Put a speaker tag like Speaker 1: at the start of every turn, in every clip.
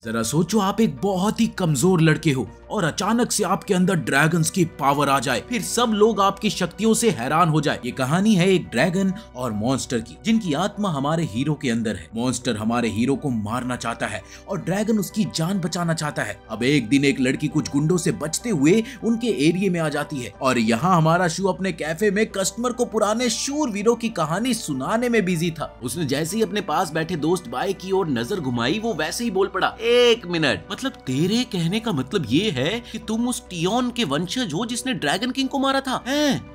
Speaker 1: जरा सोचो, आप एक बहुत ही कमजोर लड़के हो और अचानक से आपके अंदर ड्रैगन्स की पावर आ जाए, फिर सब लोग आपकी शक्तियों से हैरान हो जाए। ये कहानी है एक ड्रैगन और मॉन्स्टर की, जिनकी आत्मा हमारे हीरो के अंदर है। मॉन्स्टर हमारे हीरो को मारना चाहता है और ड्रैगन उसकी जान बचाना चाहता है। अब एक दिन एक लड़की कुछ गुंडों से बचते हुए उनके एरिया में आ जाती है और यहाँ हमारा शू अपने कैफे में कस्टमर को पुराने शूरवीरों की कहानी सुनाने में बिजी था। उसने जैसे ही अपने पास बैठे दोस्त बाय की ओर नजर घुमाई, वो वैसे ही बोल पड़ा, एक मिनट, मतलब तेरे कहने का मतलब ये है कि तुम उस टियोन के वंशज हो जिसने ड्रैगन किंग को मारा था?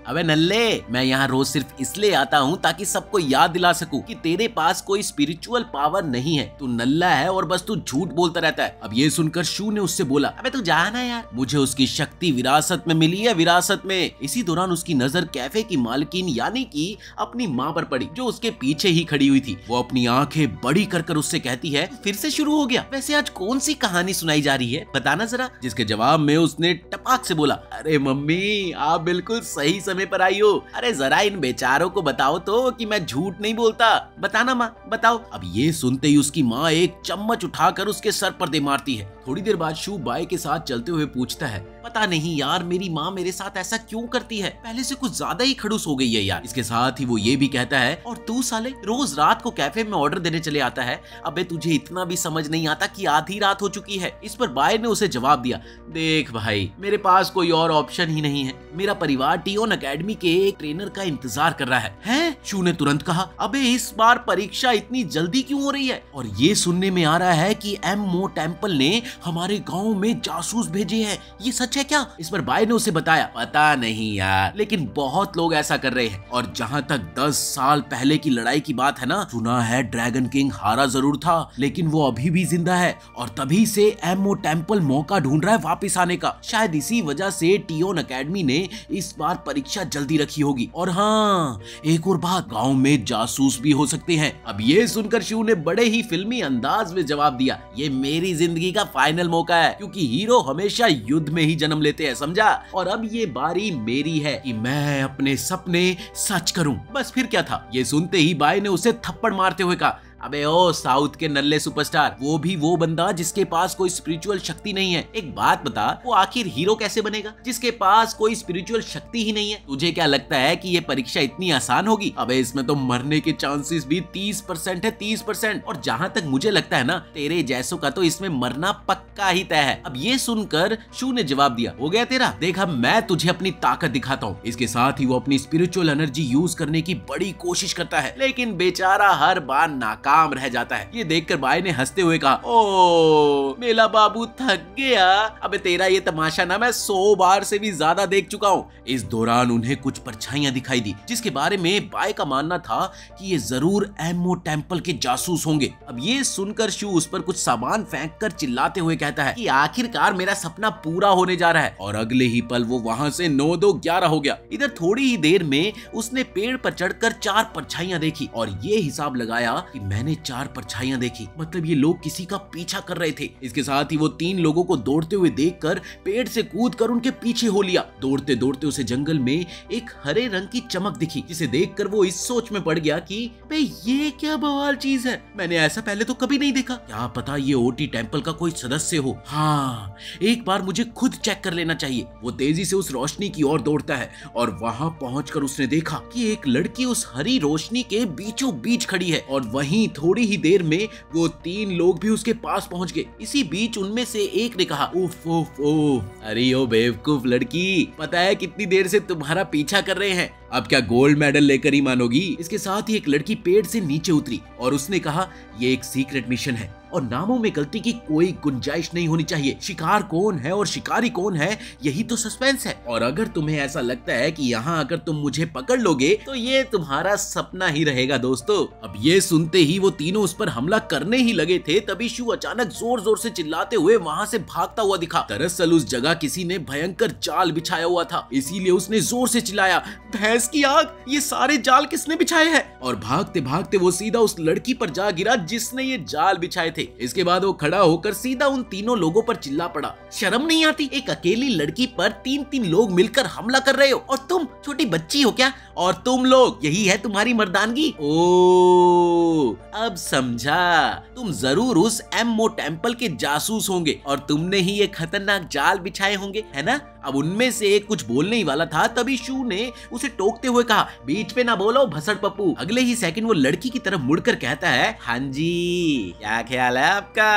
Speaker 1: अबे नल्ले, मैं यहाँ रोज सिर्फ इसलिए आता हूँ ताकि सबको याद दिला सकूं कि तेरे पास कोई स्पिरिचुअल पावर नहीं है, तू नल्ला है और बस तू झूठ बोलता रहता है। अब ये सुनकर शू ने उससे बोला, अबे तू जाना यार, मुझे उसकी शक्ति विरासत में मिली है, विरासत में। इसी दौरान उसकी नजर कैफे की मालकिन यानी कि अपनी माँ पर पड़ी, जो उसके पीछे ही खड़ी हुई थी। वो अपनी आंखें बड़ी कर उससे कहती है, फिर से शुरू हो गया? वैसे आज कौन सी कहानी सुनाई जा रही है, बताना जरा। जिसके जवाब में उसने टपाक से बोला, अरे मम्मी, आप बिल्कुल सही समय पर आई हो। अरे जरा इन बेचारों को बताओ तो कि मैं झूठ नहीं बोलता। बताना माँ, बताओ। अब ये सुनते ही उसकी माँ एक चम्मच उठाकर उसके सर पर दे मारती है। थोड़ी देर बाद शू बाय के साथ चलते हुए पूछता है, पता नहीं यार, मेरी माँ मेरे साथ ऐसा क्यों करती है, पहले से कुछ ज्यादा ही खड़ूस हो गई है यार। इसके साथ ही वो ये भी कहता है, और तू साले रोज रात को कैफे में ऑर्डर देने चले आता है, अबे तुझे इतना भी समझ नहीं आता कि आधी रात हो चुकी है। इस पर बाय ने उसे जवाब दिया, देख भाई, मेरे पास कोई और ऑप्शन ही नहीं है। मेरा परिवार टियोन एकेडमी के एक ट्रेनर का इंतजार कर रहा है। हैं? शू ने तुरंत कहा, अबे इस बार परीक्षा इतनी जल्दी क्यों हो रही है? और ये सुनने में आ रहा है कि एमओ टेम्पल ने हमारे गांव में जासूस भेजे हैं, ये सच है क्या? इस पर बाय ने उसे बताया, पता नहीं यार, लेकिन बहुत लोग ऐसा कर रहे हैं। और जहाँ तक 10 साल पहले की लड़ाई की बात है ना, सुना है ड्रैगन किंग हारा जरूर था, लेकिन वो अभी भी जिंदा है और तभी से एमओ टेम्पल मौका ढूंढ रहा है वापस आने का। शायद इसी वजह से टियोन एकेडमी ने इस बार परीक्षा जल्दी रखी होगी। और हाँ, एक और बात, गांव में जासूस भी हो सकते हैं। अब ये सुनकर शू ने बड़े ही फिल्मी अंदाज में जवाब दिया, ये मेरी जिंदगी का फाइनल मौका है, क्योंकि हीरो हमेशा युद्ध में ही जन्म लेते हैं, समझा? और अब ये बारी मेरी है कि मैं अपने सपने सच करूं। बस फिर क्या था, ये सुनते ही बाय ने उसे थप्पड़ मारते हुए कहा, अबे ओ साउथ के नल्ले सुपरस्टार, वो भी वो बंदा जिसके पास कोई स्पिरिचुअल शक्ति नहीं है। एक बात बता, वो आखिर हीरो कैसे बनेगा जिसके पास कोई स्पिरिचुअल शक्ति ही नहीं है? तुझे क्या लगता है कि ये परीक्षा इतनी आसान होगी? अबे इसमें तो मरने के चांसेस भी 30% है, 30%। और जहां तक मुझे लगता है ना, तेरे जैसों का तो इसमें मरना पक्का ही तय है। अब ये सुनकर शू ने जवाब दिया, हो गया तेरा, देखा मैं तुझे अपनी ताकत दिखाता हूँ। इसके साथ ही वो अपनी स्पिरिचुअल एनर्जी यूज करने की बड़ी कोशिश करता है, लेकिन बेचारा हर बार नाकाम रह जाता है। ये देखकर बाय ने हंसते हुए कहा, ओ मेला बाबू थक गया, अबे तेरा ये तमाशा ना मैं 100 बार से भी ज्यादा देख चुका हूँ। इस दौरान उन्हें कुछ परछाइयां दिखाई दी, जिसके बारे में बाय का मानना था कि ये जरूर एमओ टेम्पल के जासूस होंगे। अब ये सुनकर शू उस पर कुछ सामान फेंक कर चिल्लाते हुए कहता है कि आखिरकार मेरा सपना पूरा होने जा रहा है। और अगले ही पल वो वहां से 9-2-11 हो गया। इधर थोड़ी ही देर में उसने पेड़ पर चढ़कर 4 परछाइयां देखी और ये हिसाब लगाया कि मैंने 4 परछाइयां देखी, मतलब ये लोग किसी का पीछा कर रहे थे। इसके साथ ही वो 3 लोगों को दौड़ते हुए देखकर पेड़ से कूदकर उनके पीछे हो लिया। दौड़ते दौड़ते उसे जंगल में एक हरे रंग की चमक दिखी, जिसे देखकर वो इस सोच में पड़ गया कि बे ये क्या बवाल चीज है, मैंने ऐसा पहले तो कभी नहीं देखा। क्या पता ये ओटी टेम्पल का कोई सदस्य हो। हाँ, एक बार मुझे खुद चेक कर लेना चाहिए। वो तेजी से उस रोशनी की ओर दौड़ता है और वहां पहुंचकर उसने देखा कि एक लड़की उस हरी रोशनी के बीचों बीच खड़ी है और वहीं थोड़ी ही देर में वो 3 लोग भी उसके पास पहुंच गए। इसी बीच उनमें से एक ने कहा, उफ उफ उफ, अरे ओ बेवकूफ लड़की, पता है कितनी देर से तुम्हारा पीछा कर रहे हैं, अब क्या गोल्ड मेडल लेकर ही मानोगी? इसके साथ ही एक लड़की पेड़ से नीचे उतरी और उसने कहा, ये एक सीक्रेट मिशन है और नामों में गलती की कोई गुंजाइश नहीं होनी चाहिए। शिकार कौन है और शिकारी कौन है, यही तो सस्पेंस है। और अगर तुम्हें ऐसा लगता है कि यहाँ अगर तुम मुझे पकड़ लोगे तो ये तुम्हारा सपना ही रहेगा दोस्तों। अब ये सुनते ही वो तीनों उस पर हमला करने ही लगे थे, तभी शू अचानक जोर जोर से चिल्लाते हुए वहाँ से भागता हुआ दिखा। दरअसल उस जगह किसी ने भयंकर जाल बिछाया हुआ था, इसीलिए उसने जोर से चिल्लाया, भैंस की आग, ये सारे जाल किसने बिछाए हैं? और भागते भागते वो सीधा उस लड़की पर जा गिरा जिसने ये जाल बिछाए थे। थे। इसके बाद वो खड़ा होकर सीधा उन तीनों लोगों पर चिल्ला पड़ा, शर्म नहीं आती? एक अकेली लड़की पर 3-3 लोग मिलकर हमला कर रहे हो और तुम छोटी बच्ची हो क्या? और तुम लोग, यही है तुम्हारी मर्दानगी? ओ, अब समझा, तुम जरूर उस एमओ टेम्पल के जासूस होंगे और तुमने ही ये खतरनाक जाल बिछाए होंगे, है ना? अब उनमें से एक कुछ बोलने ही वाला था, तभी शू ने उसे टोकते हुए कहा, बीच पे ना बोलो भसड़ पप्पू। अगले ही सेकंड वो लड़की की तरफ मुड़कर कहता है, हाँ जी, क्या ख्याल है आपका?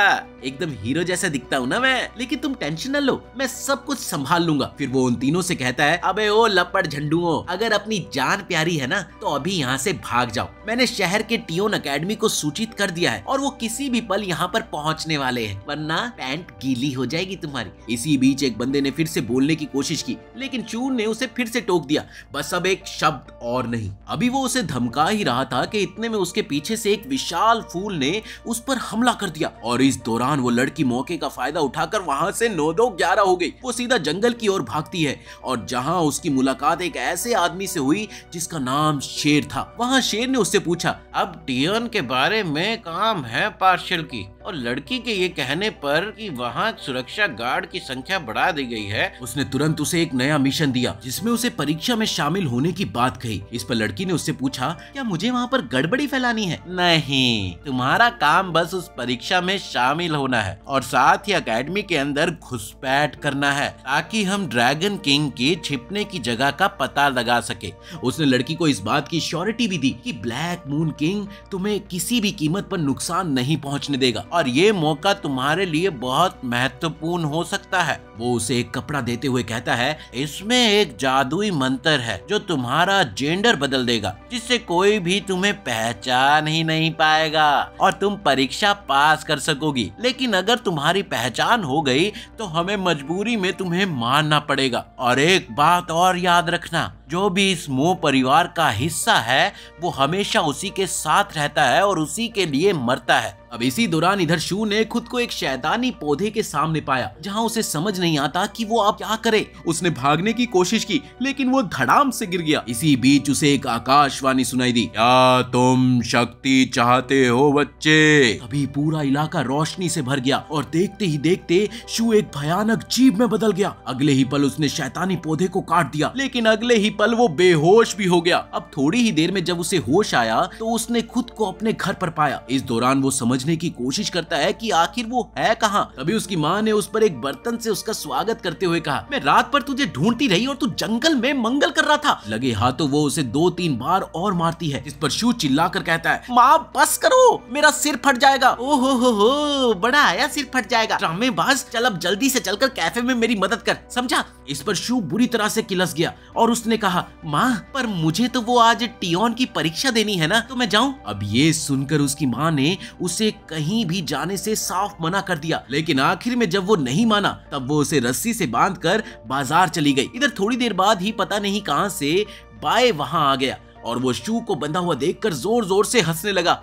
Speaker 1: एकदम हीरो जैसा दिखता हूँ ना मैं, लेकिन तुम टेंशन न लो, मैं सब कुछ संभाल लूंगा। फिर वो उन तीनों से कहता है, अबे ओ लपड़ झंडुओं, अगर अपनी जान प्यारी है ना तो अभी यहाँ से भाग जाओ। मैंने शहर के टियोन अकेडमी को सूचित कर दिया है और वो किसी भी पल यहाँ पर पहुँचने वाले हैं, वरना पैंट गीली हो जाएगी तुम्हारी। इसी बीच एक बंदे ने फिर से बोलने की कोशिश की, लेकिन चूर ने उसे फिर से टोक दिया, बस अब एक शब्द और नहीं। अभी वो उसे धमका ही रहा था कि इतने में उसके पीछे से एक विशाल फूल ने उस पर हमला कर दिया और इस दौरान वो लड़की मौके का फायदा उठाकर वहां से 9-2-11 हो गई। वो सीधा जंगल की ओर भागती है और जहां उसकी मुलाकात एक ऐसे आदमी से हुई जिसका नाम शेर था। वहां शेर ने उससे पूछा, अब टियोन के बारे में काम है पार्शियल की और लड़की के ये कहने पर कि वहाँ सुरक्षा गार्ड की संख्या बढ़ा दी गई है, उसने तुरंत उसे एक नया मिशन दिया जिसमें उसे परीक्षा में शामिल होने की बात कही। इस पर लड़की ने उससे पूछा, क्या मुझे वहाँ पर गड़बड़ी फैलानी है? नहीं, तुम्हारा काम बस उस परीक्षा में शामिल होना है और साथ ही एकेडमी के अंदर घुसपैठ करना है ताकि हम ड्रैगन किंग की छिपने की जगह का पता लगा सके। उसने लड़की को इस बात की श्योरिटी भी दी कि ब्लैक मून किंग तुम्हें किसी भी कीमत पर नुकसान नहीं पहुँचने देगा और ये मौका तुम्हारे लिए बहुत महत्वपूर्ण हो सकता है। वो उसे एक कपड़ा देते हुए कहता है, इसमें एक जादुई मंत्र है जो तुम्हारा जेंडर बदल देगा, जिससे कोई भी तुम्हें पहचान ही नहीं पाएगा और तुम परीक्षा पास कर सकोगी। लेकिन अगर तुम्हारी पहचान हो गई तो हमें मजबूरी में तुम्हें मारना पड़ेगा। और एक बात और याद रखना, जो भी इस मोह परिवार का हिस्सा है वो हमेशा उसी के साथ रहता है और उसी के लिए मरता है। अब इसी दौरान इधर शू ने खुद को एक शैतानी पौधे के सामने पाया जहां उसे समझ नहीं आता कि वो अब क्या करे। उसने भागने की कोशिश की लेकिन वो धड़ाम से गिर गया। इसी बीच उसे एक आकाशवाणी सुनाई दी, क्या तुम शक्ति चाहते हो बच्चे? अभी पूरा इलाका रोशनी से भर गया और देखते ही देखते शू एक भयानक जीव में बदल गया। अगले ही पल उसने शैतानी पौधे को काट दिया, लेकिन अगले ही पल वो बेहोश भी हो गया। अब थोड़ी ही देर में जब उसे होश आया तो उसने खुद को अपने घर पर पाया। इस दौरान वो समझने की कोशिश करता है कि आखिर वो है कहाँ। तभी उसकी माँ ने उस पर एक बर्तन से उसका स्वागत करते हुए कहा, मैं रात पर तुझे ढूंढती रही और तू जंगल में मंगल कर रहा था। लगे हाथों वो उसे 2-3 बार और मारती है। इस पर शू चिल्लाकर कहता है, माँ बस करो, मेरा सिर फट जाएगा। ओहो हो, बड़ा आया सिर फट जाएगा, ड्रामेबाज, चल अब जल्दी से चलकर कैफे में मेरी मदद कर, समझा? इस पर शू बुरी तरह से किलस गया और उसने कहा, माँ पर मुझे तो वो आज टियोन की परीक्षा देनी है ना, तो मैं जाऊं? अब ये सुनकर उसकी माँ ने उसे कहीं भी जाने से साफ मना कर दिया, लेकिन आखिर में जब वो नहीं माना तब वो उसे रस्सी से बांधकर बाजार चली गई। इधर थोड़ी देर बाद ही पता नहीं कहां से बाय वहां आ गया और वो शू को बंधा हुआ देखकर जोर जोर से हंसने लगा।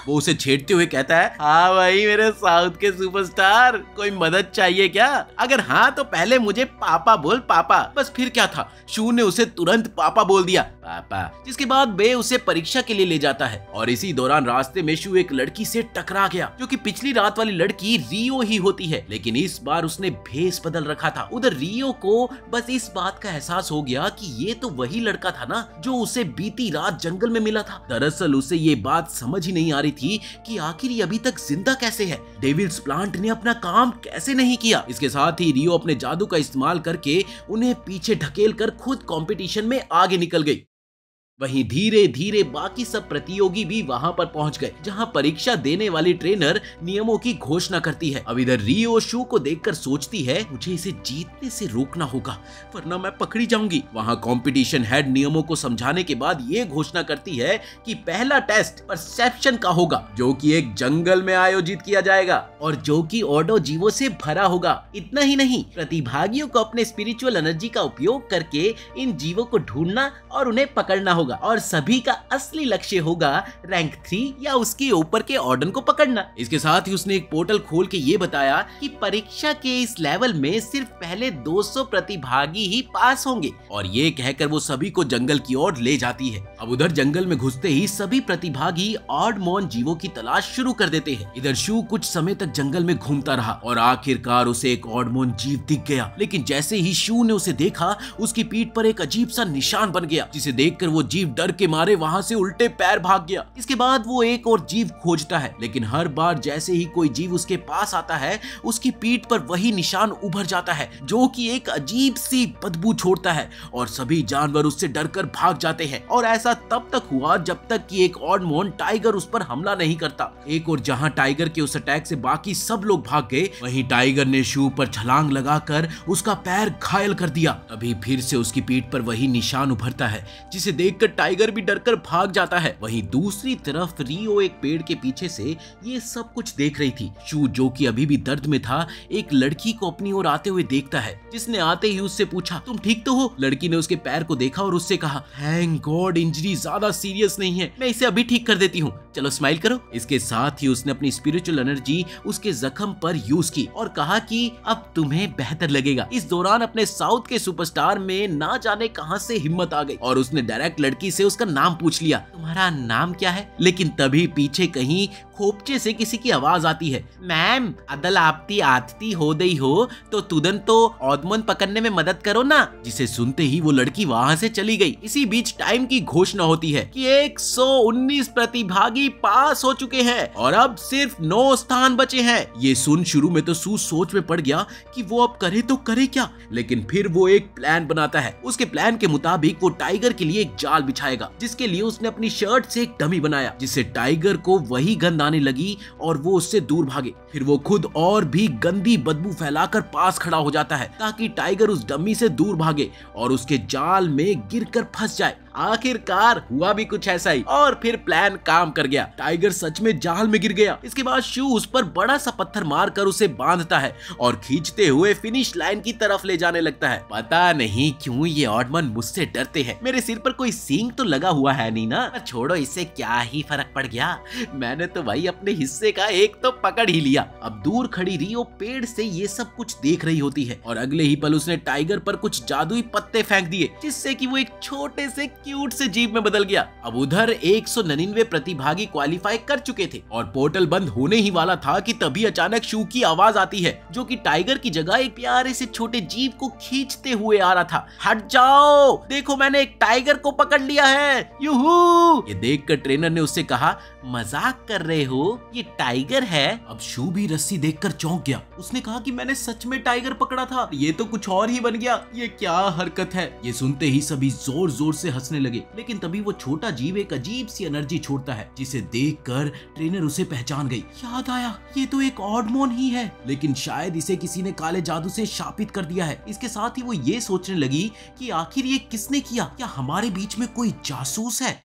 Speaker 1: वो उसे छेड़ते हुए कहता है, हाँ भाई मेरे साउथ के सुपरस्टार, कोई मदद चाहिए क्या? अगर हाँ तो पहले मुझे पापा बोल, पापा। बस फिर क्या था, शू ने उसे तुरंत पापा बोल दिया, पापा। जिसके बाद बे उसे परीक्षा के लिए ले जाता है और इसी दौरान रास्ते में शू एक लड़की से टकरा गया जो कि पिछली रात वाली लड़की रियो ही होती है, लेकिन इस बार उसने भेष बदल रखा था। उधर रियो को बस इस बात का एहसास हो गया कि ये तो वही लड़का था ना जो उसे बीती रात जंगल में मिला था। दरअसल उसे ये बात समझ ही नहीं आ रही थी कि आखिर ये अभी तक जिंदा कैसे है, डेविल्स प्लांट ने अपना काम कैसे नहीं किया। इसके साथ ही रियो अपने जादू का इस्तेमाल करके उन्हें पीछे ढकेलकर खुद कंपटीशन में आगे निकल गई। वहीं धीरे धीरे बाकी सब प्रतियोगी भी वहां पर पहुंच गए जहां परीक्षा देने वाली ट्रेनर नियमों की घोषणा करती है। अब इधर रियो शू को देखकर सोचती है, मुझे इसे जीतने से रोकना होगा वरना मैं पकड़ी जाऊंगी। वहां कंपटीशन हेड नियमों को समझाने के बाद ये घोषणा करती है कि पहला टेस्ट परसेप्शन का होगा जो कि एक जंगल में आयोजित किया जाएगा और जो कि ऑडो जीवों से भरा होगा। इतना ही नहीं, प्रतिभागियों को अपने स्पिरिचुअल एनर्जी का उपयोग करके इन जीवों को ढूंढना और उन्हें पकड़ना होगा।
Speaker 2: होगा और सभी का असली लक्ष्य होगा रैंक 3 या उसके ऊपर के ऑर्डन को पकड़ना।
Speaker 1: इसके साथ ही उसने एक पोर्टल खोल के ये बताया
Speaker 2: कि परीक्षा के इस लेवल में सिर्फ पहले 200 प्रतिभागी ही पास होंगे,
Speaker 1: और ये कहकर वो सभी को जंगल की ओर ले जाती है। अब उधर जंगल में घुसते ही सभी प्रतिभागी ऑडमॉन जीवों की तलाश शुरू कर देते हैं। इधर शू कुछ समय तक जंगल में घूमता रहा और आखिरकार उसे एक ऑडमॉन जीव दिख गया। लेकिन जैसे ही शू ने उसे देखा, उसकी पीठ पर एक अजीब सा निशान बन गया, जिसे देखकर वो जीव डर के मारे वहां से उल्टे पैर भाग गया। इसके बाद वो एक और जीव खोजता है, लेकिन हर बार जैसे ही कोई जीव उसके पास आता है, उसकी पीठ पर वही निशान उभर जाता है, जो कि एक अजीब सी बदबू छोड़ता है और सभी जानवर उससे डरकर भाग जाते हैं। और ऐसा तब तक हुआ जब तक कि एक ऑडमॉन टाइगर उस पर हमला नहीं करता। एक और जहां टाइगर के उस अटैक से बाकी सब लोग भाग गए, वहीं टाइगर ने शू पर छलांग लगाकर उसका पैर घायल कर दिया। अभी फिर से उसकी पीठ पर वही निशान उभरता है, जिसे देखकर टाइगर भी डरकर भाग जाता है। वहीं दूसरी तरफ रियो एक पेड़ के पीछे से ये सब कुछ देख रही थी। शू, जो कि अभी भी दर्द में था, एक लड़की को अपनी ओर आते हुए देखता है, जिसने आते ही उससे पूछा, तुम ठीक तो हो? लड़की ने उसके पैर को देखा और उससे कहा, थैंक गॉड, इंजरी ज्यादा सीरियस नहीं है, मैं इसे अभी ठीक कर देती हूँ, चलो स्माइल करो। इसके साथ ही उसने अपनी स्पिरिचुअल एनर्जी उसके जख्म पर यूज की और कहा कि अब तुम्हें बेहतर लगेगा। इस दौरान अपने साउथ के सुपरस्टार में ना जाने कहां से हिम्मत आ गई और उसने डायरेक्ट लड़की से उसका नाम पूछ लिया, तुम्हारा नाम क्या है? लेकिन तभी पीछे कहीं खोपचे से किसी की आवाज आती है, मैम अदल आपती आतती हो गई हो तो तुरंत तो ऑडमॉन पकड़ने में मदद करो ना। जिसे सुनते ही वो लड़की वहां से चली गई। इसी बीच टाइम की घोषणा होती है कि 119 प्रतिभागी पास हो चुके हैं और अब सिर्फ 9 स्थान बचे हैं। ये सुन शुरू में तो सू सोच में पड़ गया कि वो अब करे तो करे क्या, लेकिन फिर वो एक प्लान बनाता है। उसके प्लान के मुताबिक वो टाइगर के लिए एक जाल बिछाएगा, जिसके लिए उसने अपनी शर्ट से एक डमी बनाया, जिससे टाइगर को वही गंध आने लगी और वो उससे दूर भागे। फिर वो खुद और भी गंदी बदबू फैलाकर पास खड़ा हो जाता है, ताकि टाइगर उस डमी से दूर भागे और उसके जाल में गिरकर फंस जाए। आखिरकार हुआ भी कुछ ऐसा ही और फिर प्लान काम कर गया। टाइगर सच में जाल में गिर गया। इसके बाद शू उस पर बड़ा सा पत्थर मारकर उसे बांधता है और खींचते हुए फिनिश लाइन की तरफ ले जाने लगता है। पता नहीं क्यों ये ऑडमॉन मुझसे डरते हैं। मेरे सिर पर कोई सींग तो लगा हुआ है नहीं ना, पर छोड़ो, इससे क्या ही फर्क पड़ गया, मैंने तो भाई अपने हिस्से का एक तो पकड़ ही लिया। अब दूर खड़ी रियो पेड़ से ये सब कुछ देख रही होती है और अगले ही पल उसने टाइगर पर कुछ जादुई पत्ते फेंक दिए, जिससे कि वो एक छोटे से क्यूट से जीव में बदल गया। अब उधर 199 प्रतिभागी क्वालिफाई कर चुके थे और पोर्टल बंद होने ही वाला था कि तभी अचानक शू की आवाज आती है, जो कि टाइगर की जगह एक प्यारे से छोटे जीव को खींचते हुए आ रहा था। हट जाओ, देखो मैंने एक टाइगर को पकड़ लिया है, यूहू। ये देखकर ट्रेनर ने उससे कहा, मजाक कर रहे हो, ये टाइगर है। अब शू भी रस्सी देखकर चौंक गया। उसने कहा कि मैंने सच में टाइगर पकड़ा था, ये तो कुछ और ही बन गया, ये क्या हरकत है। ये सुनते ही सभी जोर जोर से हंसने लगे, लेकिन तभी वो छोटा जीव एक अजीब सी एनर्जी छोड़ता है, जिसे देखकर ट्रेनर उसे पहचान गई। याद आया, ये तो एक ऑडमॉन ही है, लेकिन शायद इसे किसी ने काले जादू से शापित कर दिया है। इसके साथ ही वो ये सोचने लगी कि आखिर ये किसने किया, क्या हमारे बीच में कोई जासूस है।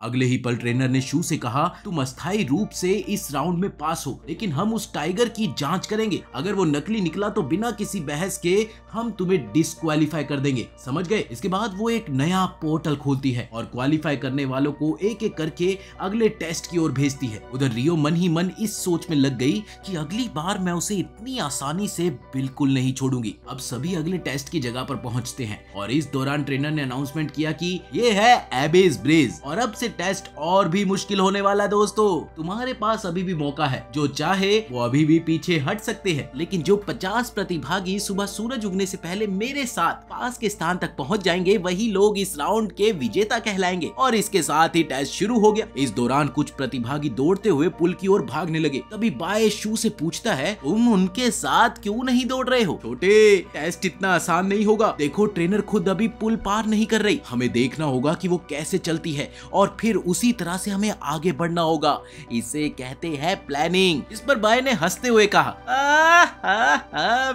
Speaker 1: अगले ही पल ट्रेनर ने शू से कहा, तुम अस्थायी रूप से इस राउंड में पास हो, लेकिन हम उस टाइगर की जांच करेंगे। अगर वो नकली निकला तो बिना किसी बहस के हम तुम्हें डिस्क्वालीफाई कर देंगे, समझ गए। इसके बाद वो एक नया पोर्टल खोलती है और क्वालिफाई करने वालों को एक एक करके अगले टेस्ट की ओर भेजती है। उधर रियो मन ही मन इस सोच में लग गई कि अगली बार मैं उसे इतनी आसानी से बिल्कुल नहीं छोड़ूंगी। अब सभी अगले टेस्ट की जगह पर पहुंचते हैं और इस दौरान ट्रेनर ने अनाउंसमेंट किया कि ये है एबेस ब्रिज और अब से टेस्ट और भी मुश्किल होने वाला है। दोस्तों, तुम्हारे पास अभी भी मौका है, जो चाहे वो अभी भी पीछे हट सकते हैं, लेकिन जो 50 प्रतिभागी सुबह सूरज उगने से पहले मेरे साथ पास के स्थान तक पहुंच जाएंगे, वही लोग इस राउंड के विजेता कहलाएंगे। और इसके साथ ही टेस्ट शुरू हो गया। इस दौरान कुछ प्रतिभागी दौड़ते हुए पुल की ओर भागने लगे। तभी बाय शू से पूछता है, तुम उनके साथ क्यों नहीं दौड़ रहे हो? छोटे, टेस्ट इतना आसान नहीं होगा। देखो, ट्रेनर खुद अभी पुल पार नहीं कर रही, हमें देखना होगा कि वो कैसे चलती है और
Speaker 2: फिर उसी तरह से हमें आगे बढ़ना होगा। इसे कहते हैं प्लानिंग। इस पर बाय ने हंसते हुए कहा,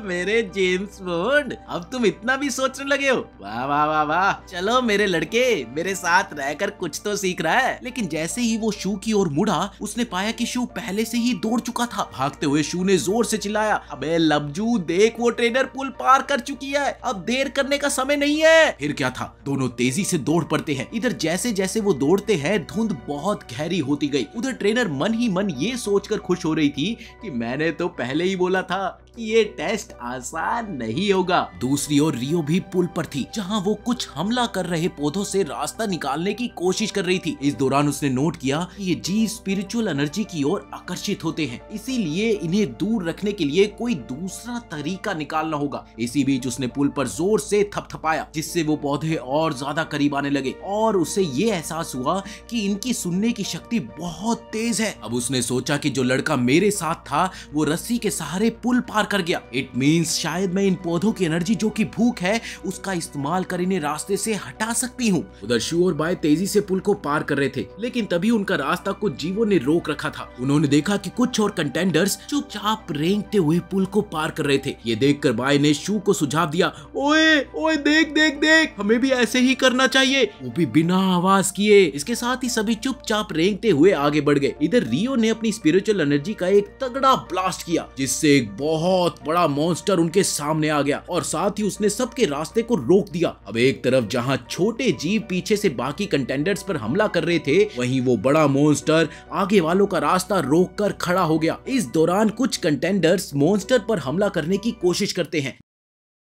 Speaker 2: मेरे जेम्स बॉन्ड, अब तुम इतना भी सोचने लगे हो। वाह वाह वाह वाह, चलो मेरे लड़के, मेरे साथ रहकर कुछ तो सीख रहा है।
Speaker 1: लेकिन जैसे ही वो शू की ओर मुड़ा, उसने पाया कि शू पहले से ही दौड़ चुका था। भागते हुए शू ने जोर से चिल्लाया,
Speaker 2: अबे लबजू, देख वो ट्रेनर पुल पार कर चुकी है, अब देर करने का समय नहीं है।
Speaker 1: फिर क्या था, दोनों तेजी से दौड़ पड़ते हैं। इधर जैसे जैसे वो दौड़ते हैं, धुंध बहुत गहरी होती गई। उधर ट्रेनर मन ही मन ये सोचकर खुश हो रही थी कि मैंने तो पहले ही बोला था कि ये टेस्ट आसान नहीं होगा। दूसरी ओर रियो भी पुल पर थी, जहां वो कुछ हमला कर रहे पौधों से रास्ता निकालने की कोशिश कर रही थी। इस दौरान उसने नोट किया कि ये जीव स्पिरिचुअल एनर्जी की ओर आकर्षित होते हैं, इसीलिए इन्हें दूर रखने के लिए कोई दूसरा तरीका निकालना होगा। इसी बीच उसने पुल पर जोर से थपथपाया, जिससे वो पौधे और ज्यादा करीब आने लगे और उसे ये एहसास हुआ कि इनकी सुनने की शक्ति बहुत तेज है। अब उसने सोचा कि जो लड़का मेरे साथ था वो रस्सी के सहारे पुल पार कर गया। इट मींस शायद मैं इन पौधों की एनर्जी जो कि भूख है उसका इस्तेमाल कर इन्हें रास्ते से हटा सकती हूँ। उधर शू और बाय तेजी से पुल को पार कर रहे थे, लेकिन तभी उनका रास्ता कुछ जीवों ने रोक रखा था। उन्होंने देखा कि कुछ और कंटेंडर्स चुपचाप रेंगते हुए पुल को पार कर रहे थे। ये देखकर बाय ने शू को सुझाव दिया, ओए ओए देख देख देख, हमें भी ऐसे ही करना चाहिए, वो भी बिना आवाज किए। इसके साथ ही सभी चुपचाप रेंगते हुए आगे बढ़ गए। इधर रियो ने अपनी स्पिरिचुअल एनर्जी का एक तगड़ा ब्लास्ट किया, जिससे एक बहुत बड़ा मॉन्स्टर उनके सामने आ गया और साथ ही उसने सबके रास्ते को रोक दिया। अब एक तरफ जहां छोटे जीव पीछे से बाकी कंटेंडर्स पर हमला कर रहे थे, वहीं वो बड़ा मॉन्स्टर आगे वालों का रास्ता रोककर खड़ा हो गया। इस दौरान कुछ कंटेंडर्स मॉन्स्टर पर हमला करने की कोशिश करते हैं,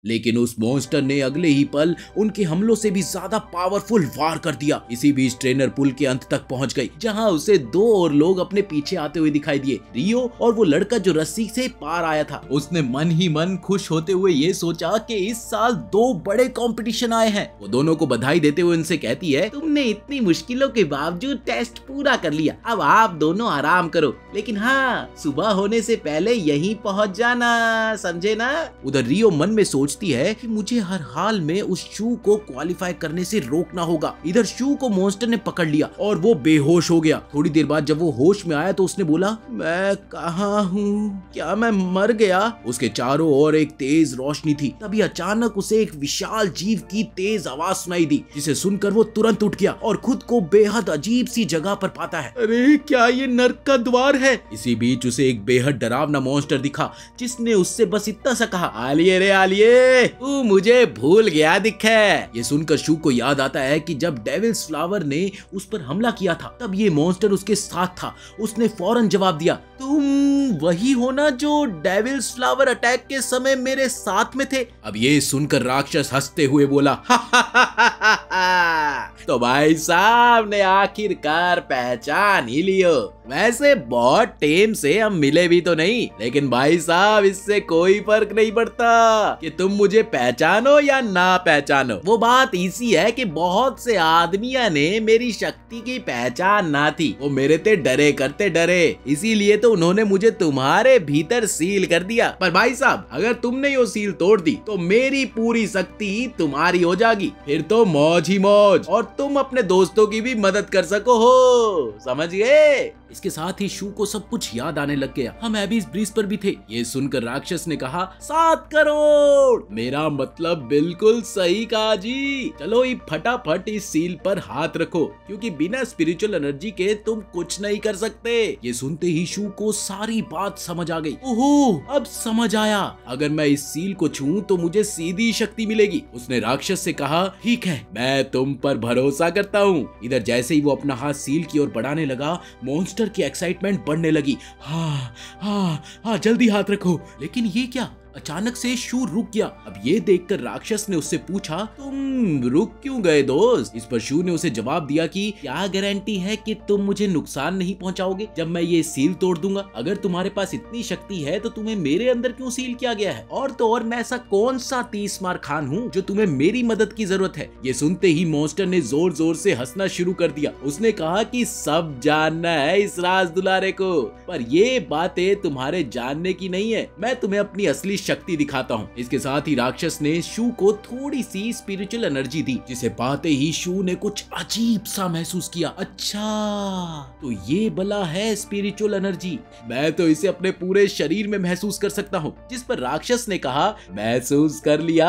Speaker 1: लेकिन उस मॉन्स्टर ने अगले ही पल उनके हमलों से भी ज्यादा पावरफुल वार कर दिया। इसी बीच ट्रेनर पुल के अंत तक पहुंच गई, जहां उसे दो और लोग अपने पीछे आते हुए दिखाई दिए, रियो और वो लड़का जो रस्सी से पार आया था। उसने मन ही मन खुश होते हुए ये सोचा कि इस साल दो बड़े कंपटीशन आए हैं। वो दोनों को बधाई देते हुए उनसे कहती है,
Speaker 2: तुमने इतनी मुश्किलों के बावजूद टेस्ट पूरा कर लिया, अब आप दोनों आराम करो, लेकिन हाँ, सुबह होने से पहले यहीं पहुंच जाना, समझे ना।
Speaker 1: उधर रियो मन में सोचती है कि मुझे हर हाल में उस शू को क्वालिफाई करने से रोकना होगा। इधर शू को मॉन्स्टर ने पकड़ लिया और वो बेहोश हो गया। थोड़ी देर बाद जब वो होश में आया तो उसने बोला, मैं कहाँ हूँ, क्या मैं मर गया? उसके चारों ओर एक तेज रोशनी थी। तभी अचानक उसे एक विशाल जीव की तेज आवाज सुनाई दी, जिसे सुनकर वो तुरंत उठ गया और खुद को बेहद अजीब सी जगह पर पाता है। अरे क्या ये नर्क का द्वार है? इसी बीच उसे एक बेहद डरावना मॉन्स्टर दिखा, जिसने उससे बस इतना सा कहा, आलिए रे आलिए,
Speaker 2: तू मुझे भूल गया दिखे।
Speaker 1: ये सुनकर शू को याद आता है कि जब डेविल्स फ्लावर ने उस पर हमला किया था, तब ये मॉन्स्टर उसके साथ था। उसने फौरन जवाब दिया,
Speaker 2: तुम वही हो ना जो डेविल्स फ्लावर अटैक के समय मेरे साथ में थे?
Speaker 1: अब ये सुनकर राक्षस हंसते हुए बोला,
Speaker 2: तो भाई साहब ने आखिरकार पहचान ही लियो। वैसे बहुत टाइम से हम मिले भी तो नहीं, लेकिन भाई साहब इससे कोई फर्क नहीं पड़ता कि तुम मुझे पहचानो या ना पहचानो। वो बात इसी है कि बहुत से आदमियों ने मेरी शक्ति की पहचान ना थी, वो मेरे ते डरे करते डरे, इसीलिए तो उन्होंने मुझे तुम्हारे भीतर सील कर दिया। पर भाई साहब अगर तुमने ये सील तोड़ दी तो मेरी पूरी शक्ति तुम्हारी हो जाएगी, फिर तो मौज ही मौज, और तुम अपने दोस्तों की भी मदद कर सको हो, समझ गए?
Speaker 1: इसके साथ ही शू को सब कुछ याद आने लग गया। हम एबिस ब्रिज पर भी थे। ये सुनकर राक्षस ने कहा,
Speaker 2: 7 करोड़, मेरा मतलब बिल्कुल सही कहा जी। चलो ये फटाफट इस सील पर हाथ रखो, क्योंकि बिना स्पिरिचुअल एनर्जी के तुम कुछ नहीं कर सकते।
Speaker 1: ये सुनते ही शू को सारी बात समझ आ गई। ओहो, अब समझ आया, अगर मैं इस सील को छूऊं तो मुझे सीधी शक्ति मिलेगी। उसने राक्षस से कहा, ठीक है, मैं तुम पर भरोसा करता हूँ। इधर जैसे ही वो अपना हाथ सील की ओर बढ़ाने लगा, मॉन्स्टर की एक्साइटमेंट बढ़ने लगी। हाँ हाँ हाँ, जल्दी हाथ रखो। लेकिन ये क्या, अचानक से शू रुक गया। अब ये देखकर राक्षस ने उससे पूछा,
Speaker 2: तुम रुक क्यों गए दोस्त?
Speaker 1: इस पर शू ने उसे जवाब दिया कि
Speaker 2: क्या गारंटी है कि तुम मुझे नुकसान नहीं पहुंचाओगे जब मैं ये सील तोड़ दूंगा? अगर तुम्हारे पास इतनी शक्ति है तो तुम्हें मेरे अंदर क्यों सील किया गया है? और तो और मैं ऐसा कौन सा 30 मार खान हूँ जो तुम्हें मेरी मदद की जरूरत है?
Speaker 1: ये सुनते ही मॉन्स्टर ने जोर जोर से हंसना शुरू कर दिया।
Speaker 2: उसने कहा कि सब जानना है इस राज दुलारे को, पर ये बातें तुम्हारे जानने की नहीं है। मैं तुम्हें अपनी असली शक्ति दिखाता हूँ। इसके साथ ही राक्षस ने शू को थोड़ी सी स्पिरिचुअल एनर्जी दी, जिसे पाते ही शू ने कुछ अजीब सा महसूस किया। अच्छा, तो ये बला है स्पिरिचुअल एनर्जी, मैं तो इसे अपने पूरे शरीर में महसूस कर सकता हूँ। जिस पर राक्षस ने कहा, महसूस कर लिया,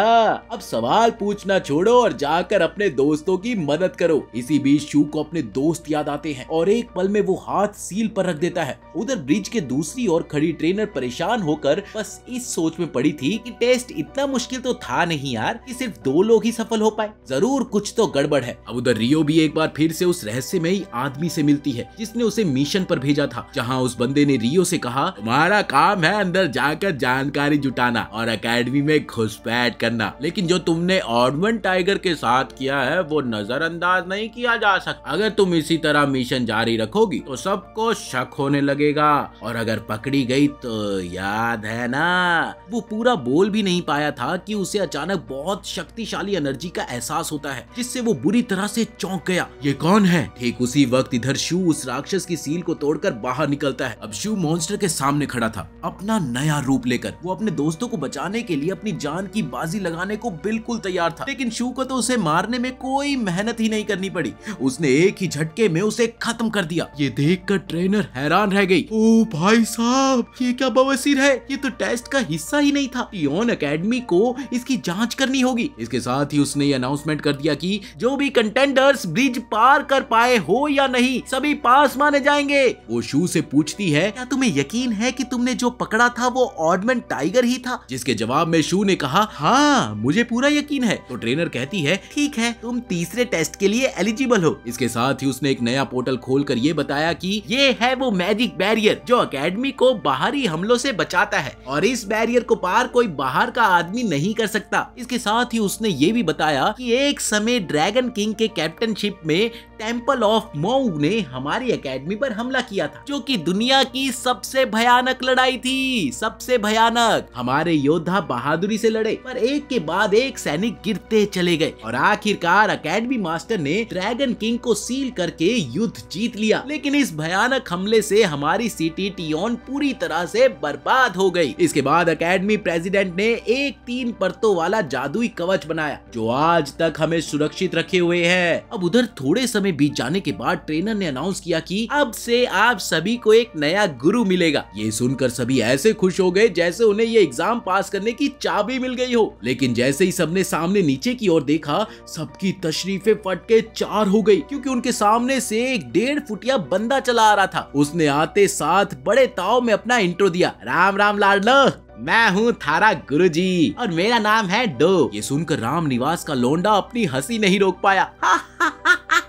Speaker 2: अब सवाल पूछना छोड़ो और जाकर अपने दोस्तों की मदद करो। इसी बीच शू को अपने दोस्त याद आते हैं और एक पल में वो हाथ सील पर रख देता है। उधर ब्रिज के दूसरी ओर खड़ी ट्रेनर परेशान होकर बस इस सोच में पड़ी थी कि टेस्ट इतना मुश्किल तो था नहीं यार कि सिर्फ 2 लोग ही सफल हो पाए, जरूर कुछ तो गड़बड़ है। अब उधर रियो भी एक बार फिर से उस रहस्यमयी आदमी से मिलती है जिसने उसे मिशन पर भेजा था, जहां उस बंदे ने रियो से कहा, तुम्हारा काम है अंदर जाकर जानकारी जुटाना और एकेडमी में घुसपैठ करना, लेकिन जो तुमने ऑडमंड टाइगर के साथ किया है वो नजरअंदाज नहीं किया जा सकता। अगर तुम इसी तरह मिशन जारी रखोगी तो सबको शक होने लगेगा और अगर पकड़ी गई तो याद है ना। वो पूरा बोल भी नहीं पाया था कि उसे अचानक बहुत शक्तिशाली एनर्जी का एहसास होता है, जिससे वो बुरी तरह से चौंक गया। ये कौन है? ठीक उसी वक्त इधर शू उस राक्षस की सील को तोड़कर बाहर निकलता है। अब शू मॉन्स्टर के सामने खड़ा था, अपना नया रूप लेकर। वो अपने दोस्तों को बचाने के लिए अपनी जान की बाजी लगाने को बिल्कुल तैयार था, लेकिन शू को तो उसे मारने में कोई मेहनत ही नहीं करनी पड़ी। उसने एक ही झटके में उसे खत्म कर दिया। ये देखकर ट्रेनर हैरान रह गई। ओ भाई साहब, ये क्या बवासीर है? ये तो टेस्ट का हिस्सा ही नहीं था। टियोन एकेडमी को इसकी जांच करनी होगी। इसके साथ ही उसने ये अनाउंसमेंट कर दिया कि जो भी कंटेंडर्स ब्रिज पार कर पाए हो या नहीं, सभी पास माने जाएंगे। वो शू से पूछती है, क्या तुम्हें यकीन है कि तुमने जो पकड़ा था वो ऑडमंड टाइगर ही था? जिसके जवाब में शू ने कहा, हाँ मुझे पूरा यकीन है। तो ट्रेनर कहती है, ठीक है, तुम तीसरे टेस्ट के लिए एलिजिबल हो। इसके साथ ही उसने एक नया पोर्टल खोलकर ये बताया कि ये है वो मैजिक बैरियर जो एकेडमी को बाहरी हमलों से बचाता है और इस बैरियर को पार कोई बाहर का आदमी नहीं कर सकता। इसके साथ ही उसने ये भी बताया कि एक समय ड्रैगन किंग के कैप्टनशिप में टेम्पल ऑफ मऊ ने हमारी एकेडमी पर हमला किया था, जो कि दुनिया की सबसे भयानक लड़ाई थी। सबसे भयानक। हमारे योद्धा बहादुरी से लड़े, पर एक के बाद एक सैनिक गिरते चले गए और आखिरकार एकेडमी मास्टर ने ड्रैगन किंग को सील करके युद्ध जीत लिया। लेकिन इस भयानक हमले से हमारी सिटी टियोन पूरी तरह से बर्बाद हो गई। इसके बाद एकेडमी प्रेसिडेंट ने एक 3 परतों वाला जादुई कवच बनाया जो आज तक हमें सुरक्षित रखे हुए है। अब उधर थोड़े समय बीत जाने के बाद ट्रेनर ने अनाउंस किया कि अब से आप सभी को एक नया गुरु मिलेगा। ये सुनकर सभी ऐसे खुश हो गए जैसे उन्हें ये एग्जाम पास करने की चाबी मिल गई हो। लेकिन जैसे ही सबने सामने नीचे की ओर देखा, सबकी तशरीफें फट के 4 हो गई, क्योंकि उनके सामने से एक 1.5 फुटिया बंदा चला आ रहा था। उसने आते साथ बड़े ताव में अपना इंट्रो दिया, राम राम लाडलो, मैं हूँ थारा गुरुजी और मेरा नाम है डो। ये सुनकर राम निवास का लोंडा अपनी हंसी नहीं रोक पाया।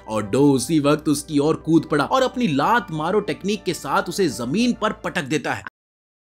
Speaker 2: और डो उसी वक्त उसकी ओर कूद पड़ा और अपनी लात मारो टेक्निक के साथ उसे जमीन पर पटक देता है।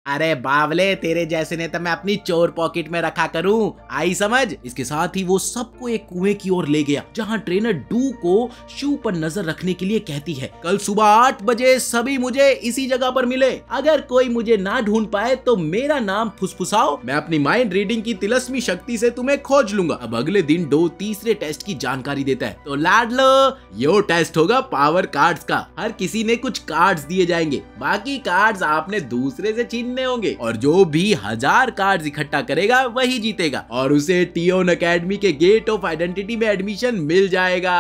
Speaker 2: अरे बावले, तेरे जैसे ने तो मैं अपनी चोर पॉकेट में रखा करूं, आई समझ। इसके साथ ही वो सबको एक कुएं की ओर ले गया, जहां ट्रेनर डू को शू पर नजर रखने के लिए कहती है, कल सुबह 8 बजे सभी मुझे इसी जगह पर मिले। अगर कोई मुझे ना ढूंढ पाए तो मेरा नाम फुसफुसाओ, मैं अपनी माइंड रीडिंग की तिलस्मी शक्ति से तुम्हें खोज लूंगा। अब अगले दिन डो तीसरे टेस्ट की जानकारी देता है। तो लाडलो, यो टेस्ट होगा पावर कार्ड्स का। हर किसी ने कुछ कार्ड्स दिए जाएंगे, बाकी कार्ड्स आपने दूसरे से छीन होंगे और जो भी 1000 कार्ड्स इकट्ठा करेगा वही जीतेगा और उसे टियोन एकेडमी के गेट ऑफ आइडेंटिटी में एडमिशन मिल जाएगा।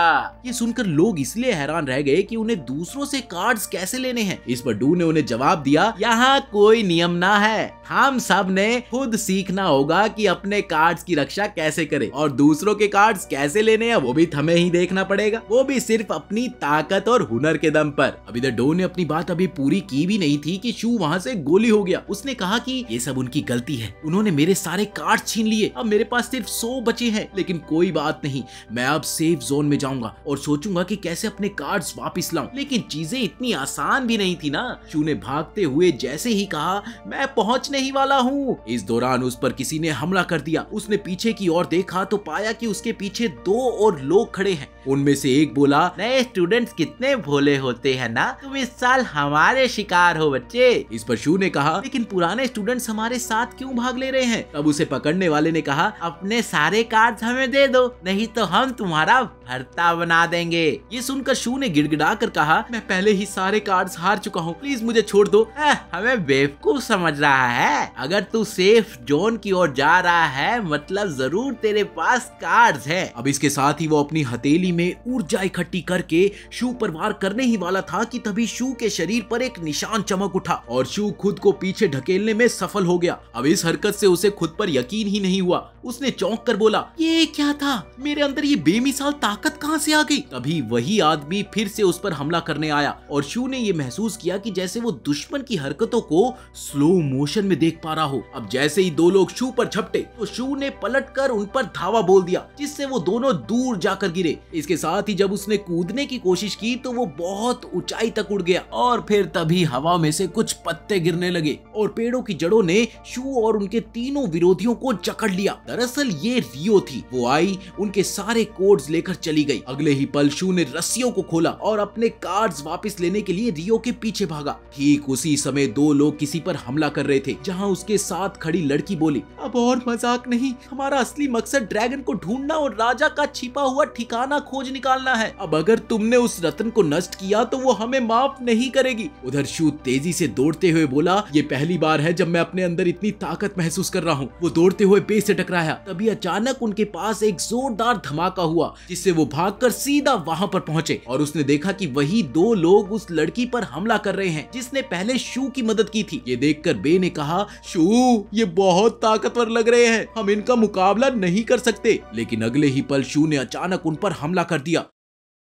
Speaker 2: ये सुनकर लोग इसलिए हैरान रह गए कि उन्हें दूसरों से कार्ड्स कैसे लेने हैं। इस पर डू ने उन्हें जवाब दिया, यहाँ कोई नियम ना है, हम सब ने खुद सीखना होगा कि अपने कार्ड्स की रक्षा कैसे करें और दूसरों के कार्ड्स कैसे लेने हैं वो भी हमें ही देखना पड़ेगा, वो भी सिर्फ अपनी ताकत और हुनर के दम पर। अब इधर डो ने अपनी बात अभी पूरी की भी नहीं थी कि शू वहाँ से गोली हो गया। उसने कहा कि ये सब उनकी गलती है, उन्होंने मेरे सारे कार्ड छीन लिए, अब मेरे पास सिर्फ 100 बचे हैं। लेकिन कोई बात नहीं, मैं अब सेफ जोन में जाऊंगा और सोचूंगा कि कैसे अपने कार्ड्स वापस लाऊं। लेकिन चीजें इतनी आसान भी नहीं थी ना। शू ने भागते हुए जैसे ही कहा, मैं पहुंचने ही वाला हूँ, इस दौरान उस पर किसी ने हमला कर दिया। उसने पीछे की ओर देखा तो पाया कि उसके पीछे 2 और लोग खड़े हैं उनमें से एक बोला, नए स्टूडेंट्स कितने भोले होते हैं ना, तुम इस साल हमारे शिकार हो बच्चे। इस पर शू ने कहा, लेकिन पुराने स्टूडेंट्स हमारे साथ क्यों भाग ले रहे हैं? तब उसे पकड़ने वाले ने कहा, अपने सारे कार्ड्स हमें दे दो, नहीं तो हम तुम्हारा भरता बना देंगे। ये सुनकर शू ने गिड़गिड़ा कर कहा, मैं पहले ही सारे कार्ड्स हार चुका हूँ, प्लीज मुझे छोड़ दो। हमें बेवकूफ समझ रहा है? अगर तू सेफ जोन की ओर जा रहा है मतलब जरूर तेरे पास कार्ड्स है। अब इसके साथ ही वो अपनी हथेली में ऊर्जा इकट्ठी करके शू पर वार करने ही वाला था कि तभी शू के शरीर पर एक निशान चमक उठा और शू खुद को पीछे ढकेलने में सफल हो गया। अब इस हरकत से उसे खुद पर यकीन ही नहीं हुआ। उसने चौंक कर बोला, ये क्या था? मेरे अंदर ये बेमिसाल ताकत कहां से आ गई? तभी वही आदमी फिर से उस पर हमला करने आया और शू ने ये महसूस किया कि जैसे वो दुश्मन की हरकतों को स्लो मोशन में देख पा रहा हो। अब जैसे ही दो लोग शू पर झपटे तो शू ने पलटकर उन पर धावा बोल दिया, जिससे वो दोनों दूर जाकर गिरे। इसके साथ ही जब उसने कूदने की कोशिश की तो वो बहुत ऊंचाई तक उड़ गया और फिर तभी हवा में से कुछ पत्ते गिरने लगे और पेड़ों की जड़ों ने शू और उनके तीनों विरोधियों को जकड़ लिया। दरअसल ये रियो थी। वो आई, उनके सारे कोड्स लेकर चली गई। अगले ही पल शू ने रस्सियों को खोला और अपने कार्ड्स वापस लेने के लिए रियो के पीछे भागा। ठीक उसी समय दो लोग किसी पर हमला कर रहे थे, जहां उसके साथ खड़ी लड़की बोली, अब और मजाक नहीं, हमारा असली मकसद ड्रैगन को ढूंढना और राजा का छिपा हुआ ठिकाना खोज निकालना है। अब अगर तुमने उस रत्न को नष्ट किया तो वो हमें माफ नहीं करेगी। उधर शू तेजी से दौड़ते हुए बोला, ये पहली बार है जब मैं अपने अंदर इतनी ताकत महसूस कर रहा हूँ। वो दौड़ते हुए बे से टकराया। तभी अचानक उनके पास एक जोरदार धमाका हुआ, जिससे वो भागकर सीधा वहां पर पहुंचे और उसने देखा कि वही दो लोग उस लड़की पर हमला कर रहे हैं जिसने पहले शू की मदद की थी। ये देखकर बे ने कहा, शू ये बहुत ताकतवर लग रहे हैं, हम इनका मुकाबला नहीं कर सकते। लेकिन अगले ही पल शू ने अचानक उन पर हमला कर दिया।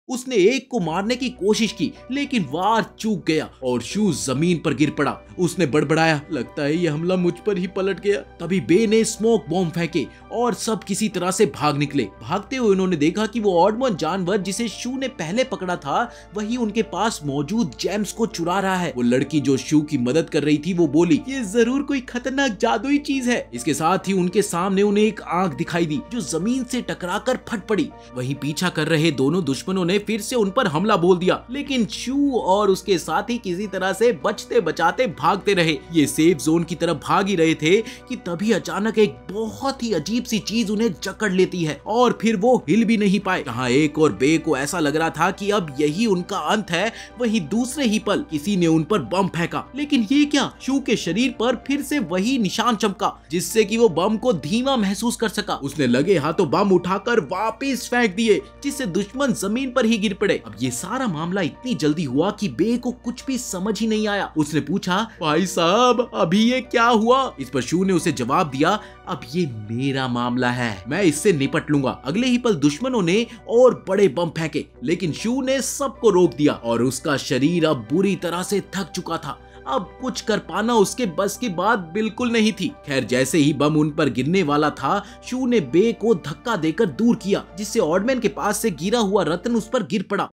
Speaker 2: उसने एक को मारने की कोशिश की लेकिन वार चूक गया और शू जमीन पर गिर पड़ा। उसने बड़बड़ाया, लगता है ये हमला मुझ पर ही पलट गया। तभी बे ने स्मोक बॉम्ब फेंके और सब किसी तरह से भाग निकले। भागते हुए उन्होंने देखा कि वो ऑडमन जानवर जिसे शू ने पहले पकड़ा था वही उनके पास मौजूद जेम्स को चुरा रहा है। वो लड़की जो शू की मदद कर रही थी वो बोली, ये जरूर कोई खतरनाक जादुई चीज है। इसके साथ ही उनके सामने उन्हें एक आंख दिखाई दी जो जमीन से टकराकर फट पड़ी। वहीं पीछा कर रहे दोनों दुश्मनों ने फिर से उन पर हमला बोल दिया, लेकिन शू और उसके साथी किसी तरह से बचते बचाते भागते रहे। ये सेफ जोन की तरफ भाग ही रहे थे कि तभी अचानक एक बहुत ही अजीब सी चीज उन्हें जकड़ लेती है और फिर वो हिल भी नहीं पाए। जहाँ एक और बे को ऐसा लग रहा था कि अब यही उनका अंत है, वहीं दूसरे ही पल किसी ने उन पर बम फेंका। लेकिन ये क्या? शू के शरीर पर फिर से वही निशान चमका जिससे कि वो बम को धीमा महसूस कर सका। उसने लगे हाथों बम उठाकर वापिस फेंक दिए जिससे दुश्मन जमीन पर ही गिर पड़े। अब ये सारा मामला इतनी जल्दी हुआ कि बे को कुछ भी समझ ही नहीं आया। उसने पूछा, भाई साहब अभी ये क्या हुआ? इस पर शू ने उसे जवाब दिया, अब ये मेरा मामला है, मैं इससे निपट लूंगा। अगले ही पल दुश्मनों ने और बड़े बम फेंके लेकिन शू ने सबको रोक दिया और उसका शरीर अब बुरी तरह से थक चुका था। अब कुछ कर पाना उसके बस की बात बिल्कुल नहीं थी। खैर जैसे ही बम उन पर गिरने वाला था शू ने बे को धक्का देकर दूर किया जिससे ऑडमैन के पास से गिरा हुआ रत्न उस पर गिर पड़ा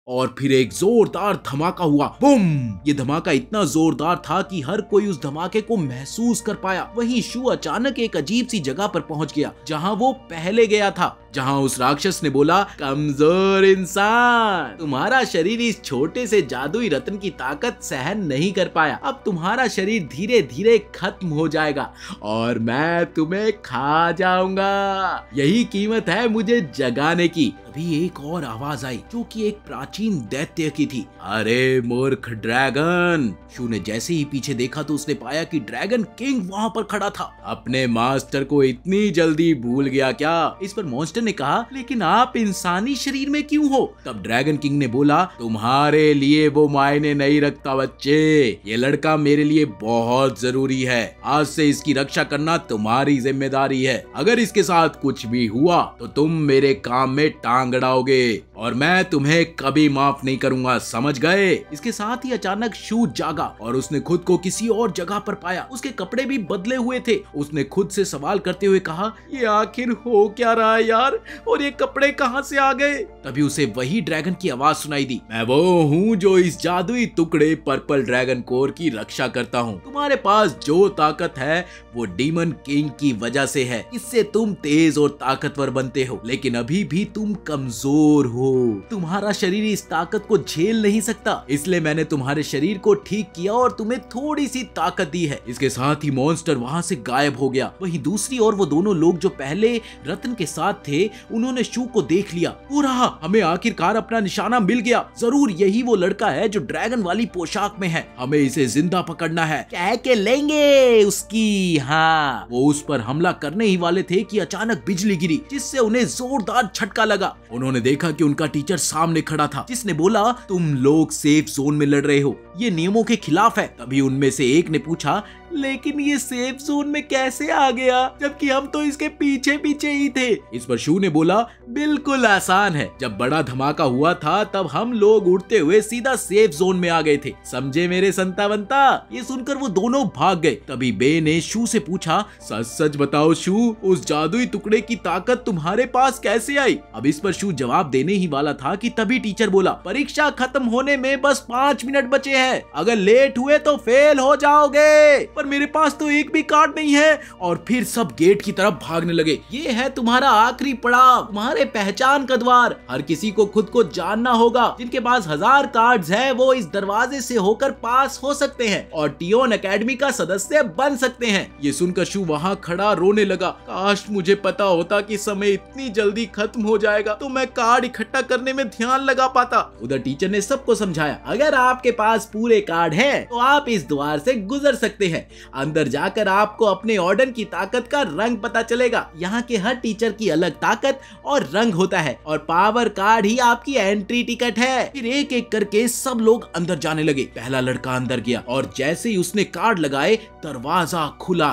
Speaker 2: और फिर एक जोरदार धमाका हुआ। बूम! ये धमाका इतना जोरदार था कि हर कोई उस धमाके को महसूस कर पाया। वहीं शू अचानक एक अजीब सी जगह पर पहुंच गया जहां वो पहले गया था, जहां उस राक्षस ने बोला, कमजोर इंसान, तुम्हारा शरीर इस छोटे से जादुई रत्न की ताकत सहन नहीं कर पाया। अब तुम्हारा शरीर धीरे धीरे खत्म हो जाएगा और मैं तुम्हें खा जाऊंगा। यही कीमत है मुझे जगाने की। तभी एक और आवाज आई जो कि एक प्राचीन दैत्य की थी। अरे मूर्ख ड्रैगन! शू ने जैसे ही पीछे देखा तो उसने पाया कि ड्रैगन किंग वहां पर खड़ा था। अपने मास्टर को इतनी जल्दी भूल गया क्या? इस पर मॉन्स्टर ने कहा, लेकिन आप इंसानी शरीर में क्यों हो? तब ड्रैगन किंग ने बोला, तुम्हारे लिए वो मायने नहीं रखता बच्चे, ये लड़का मेरे लिए बहुत जरूरी है। आज से इसकी रक्षा करना तुम्हारी जिम्मेदारी है। अगर इसके साथ कुछ भी हुआ तो तुम मेरे काम में टांग अड़ाओगे और मैं तुम्हें कभी माफ नहीं करूंगा, समझ गए? इसके साथ ही अचानक शू जागा और उसने खुद को किसी और जगह पर पाया। उसके कपड़े भी बदले हुए थे। उसने खुद से सवाल करते हुए कहा, ये आखिर हो क्या रहा है यार, और ये कपड़े कहां से आ गए? तभी उसे वही ड्रैगन की आवाज सुनाई दी, मैं वो हूँ जो इस जादुई टुकड़े पर्पल ड्रैगन कोर की रक्षा करता हूँ। तुम्हारे पास जो ताकत है वो डीमन किंग की वजह से है। इससे तुम तेज और ताकतवर बनते हो, लेकिन अभी भी तुम कमजोर हो। तुम्हारा शरीर इस ताकत को झेल नहीं सकता, इसलिए मैंने तुम्हारे शरीर को ठीक किया और तुम्हें थोड़ी सी ताकत दी है। इसके साथ ही मॉन्स्टर वहां से गायब हो गया। वहीं दूसरी ओर वो दोनों लोग जो पहले रतन के साथ थे, उन्होंने शू को देख लिया। वो रहा, हमें आखिरकार अपना निशाना मिल गया। जरूर यही वो लड़का है जो ड्रैगन वाली पोशाक में है। हमें इसे जिंदा पकड़ना है। कह के लेंगे उसकी। हाँ, वो उस पर हमला करने ही वाले थे कि अचानक बिजली गिरी, जिससे उन्हें जोरदार झटका लगा। उन्होंने देखा कि उनका टीचर सामने खड़ा था, जिसने बोला, तुम लोग सेफ जोन में लड़ रहे हो, ये नियमों के खिलाफ है। तभी उनमें से एक ने पूछा, लेकिन ये सेफ जोन में कैसे आ गया, जबकि हम तो इसके पीछे पीछे ही थे? इस पर शू ने बोला, बिल्कुल आसान है। जब बड़ा धमाका हुआ था तब हम लोग उड़ते हुए सीधा सेफ जोन में आ गए थे, समझे मेरे संता बनता? ये सुनकर वो दोनों भाग गए। तभी बे ने शू से पूछा, सच सच बताओ शू, उस जादुई टुकड़े की ताकत तुम्हारे पास कैसे आई? अब इस पर शू जवाब देने ही वाला था कि तभी टीचर बोला, परीक्षा खत्म होने में बस 5 मिनट बचे हैं, अगर लेट हुए तो फेल हो जाओगे। पर मेरे पास तो एक भी कार्ड नहीं है। और फिर सब गेट की तरफ भागने लगे। ये है तुम्हारा आखिरी पड़ाव, तुम्हारे पहचान का द्वार। हर किसी को खुद को जानना होगा। जिनके पास 1000 कार्ड्स हैं वो इस दरवाजे से होकर पास हो सकते हैं और टियोन एकेडमी का सदस्य बन सकते हैं। ये सुनकर शू वहाँ खड़ा रोने लगा। काश मुझे पता होता कि समय इतनी जल्दी खत्म हो जाएगा तो मैं कार्ड इकट्ठा करने में ध्यान लगा पाता। उधर टीचर ने सबको समझाया, अगर आपके पास पूरे कार्ड हैं तो आप इस द्वार से गुजर सकते हैं। अंदर जाकर आपको अपने ऑर्डर की ताकत का रंग पता चलेगा। यहाँ के हर टीचर की अलग ताकत और रंग होता है और पावर कार्ड ही आपकी एंट्री टिकट है। फिर एक एक करके सब लोग अंदर जाने लगे। पहला लड़का अंदर गया और जैसे ही उसने कार्ड लगाए दरवाजा खुला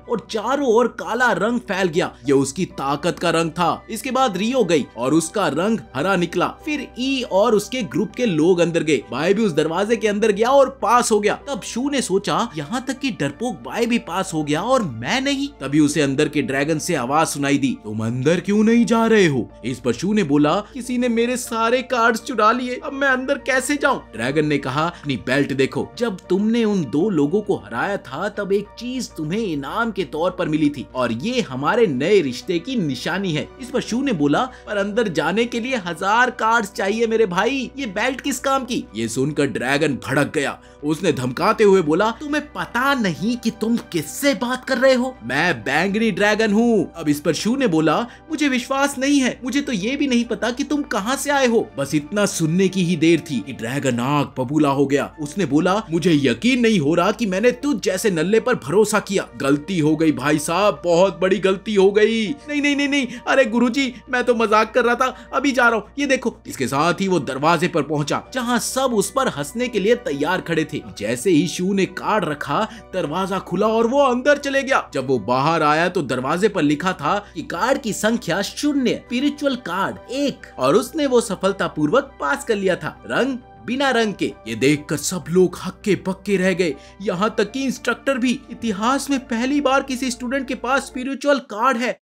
Speaker 2: और चारों ओर काला रंग फैल गया। ये उसकी ताकत का रंग था। इसके बाद रियो गई और उसका रंग हरा निकला। फिर ई और उसके ग्रुप के लोग अंदर गए। बाय भी उस दरवाजे के अंदर गया और पास हो गया। तब शू ने सोचा, यहाँ तक कि डरपोक बाय भी पास हो गया और मैं नहीं। तभी उसे अंदर के ड्रैगन से आवाज सुनाई दी, तुम अंदर क्यों नहीं जा रहे हो? इस पर शू ने बोला, किसी ने मेरे सारे कार्ड्स चुरा लिए, अब मैं अंदर कैसे जाऊं? ड्रैगन ने कहा, अपनी बेल्ट देखो, जब तुमने उन 2 लोगों को हराया था तब एक चीज तुम्हें इनाम के तौर पर मिली थी और ये हमारे नए रिश्ते की निशानी है। इस पर शू ने बोला, पर अंदर जाने के लिए 1000 कार्ड्स चाहिए मेरे भाई, ये बेल्ट किस काम की? ये सुनकर ड्रैगन भड़क गया। उसने धमकाते हुए बोला, तुम्हें पता नहीं कि तुम किससे बात कर रहे हो? मैं बैंगनी ड्रैगन हूँ। अब इस पर शू ने बोला, मुझे विश्वास नहीं है, मुझे तो ये भी नहीं पता कि तुम कहाँ से आए हो। बस इतना सुनने की ही देर थी कि ड्रैगन आग बबूला हो गया। उसने बोला, मुझे यकीन नहीं हो रहा कि मैंने तुझ जैसे नल्ले पर भरोसा किया। गलती हो गई भाई साहब, बहुत बड़ी गलती हो गई। नहीं नहीं नहीं नहीं, अरे गुरुजी मैं तो मजाक कर रहा था, अभी जा रहा हूँ, ये देखो। इसके साथ ही वो दरवाजे पर पहुंचा जहाँ सब उस पर हंसने के लिए तैयार खड़े थे। जैसे ही शू ने कार्ड रखा दरवाजा खुला और वो अंदर चले गया। जब वो बाहर आया तो दरवाजे पर लिखा था कि कार्ड की संख्या 0, स्पिरिचुअल कार्ड 1 और उसने वो सफलतापूर्वक पास कर लिया था, रंग बिना रंग के। ये देखकर सब लोग हक्के बक्के रह गए, यहाँ तक कि इंस्ट्रक्टर भी। इतिहास में पहली बार किसी स्टूडेंट के पास स्पिरिचुअल कार्ड है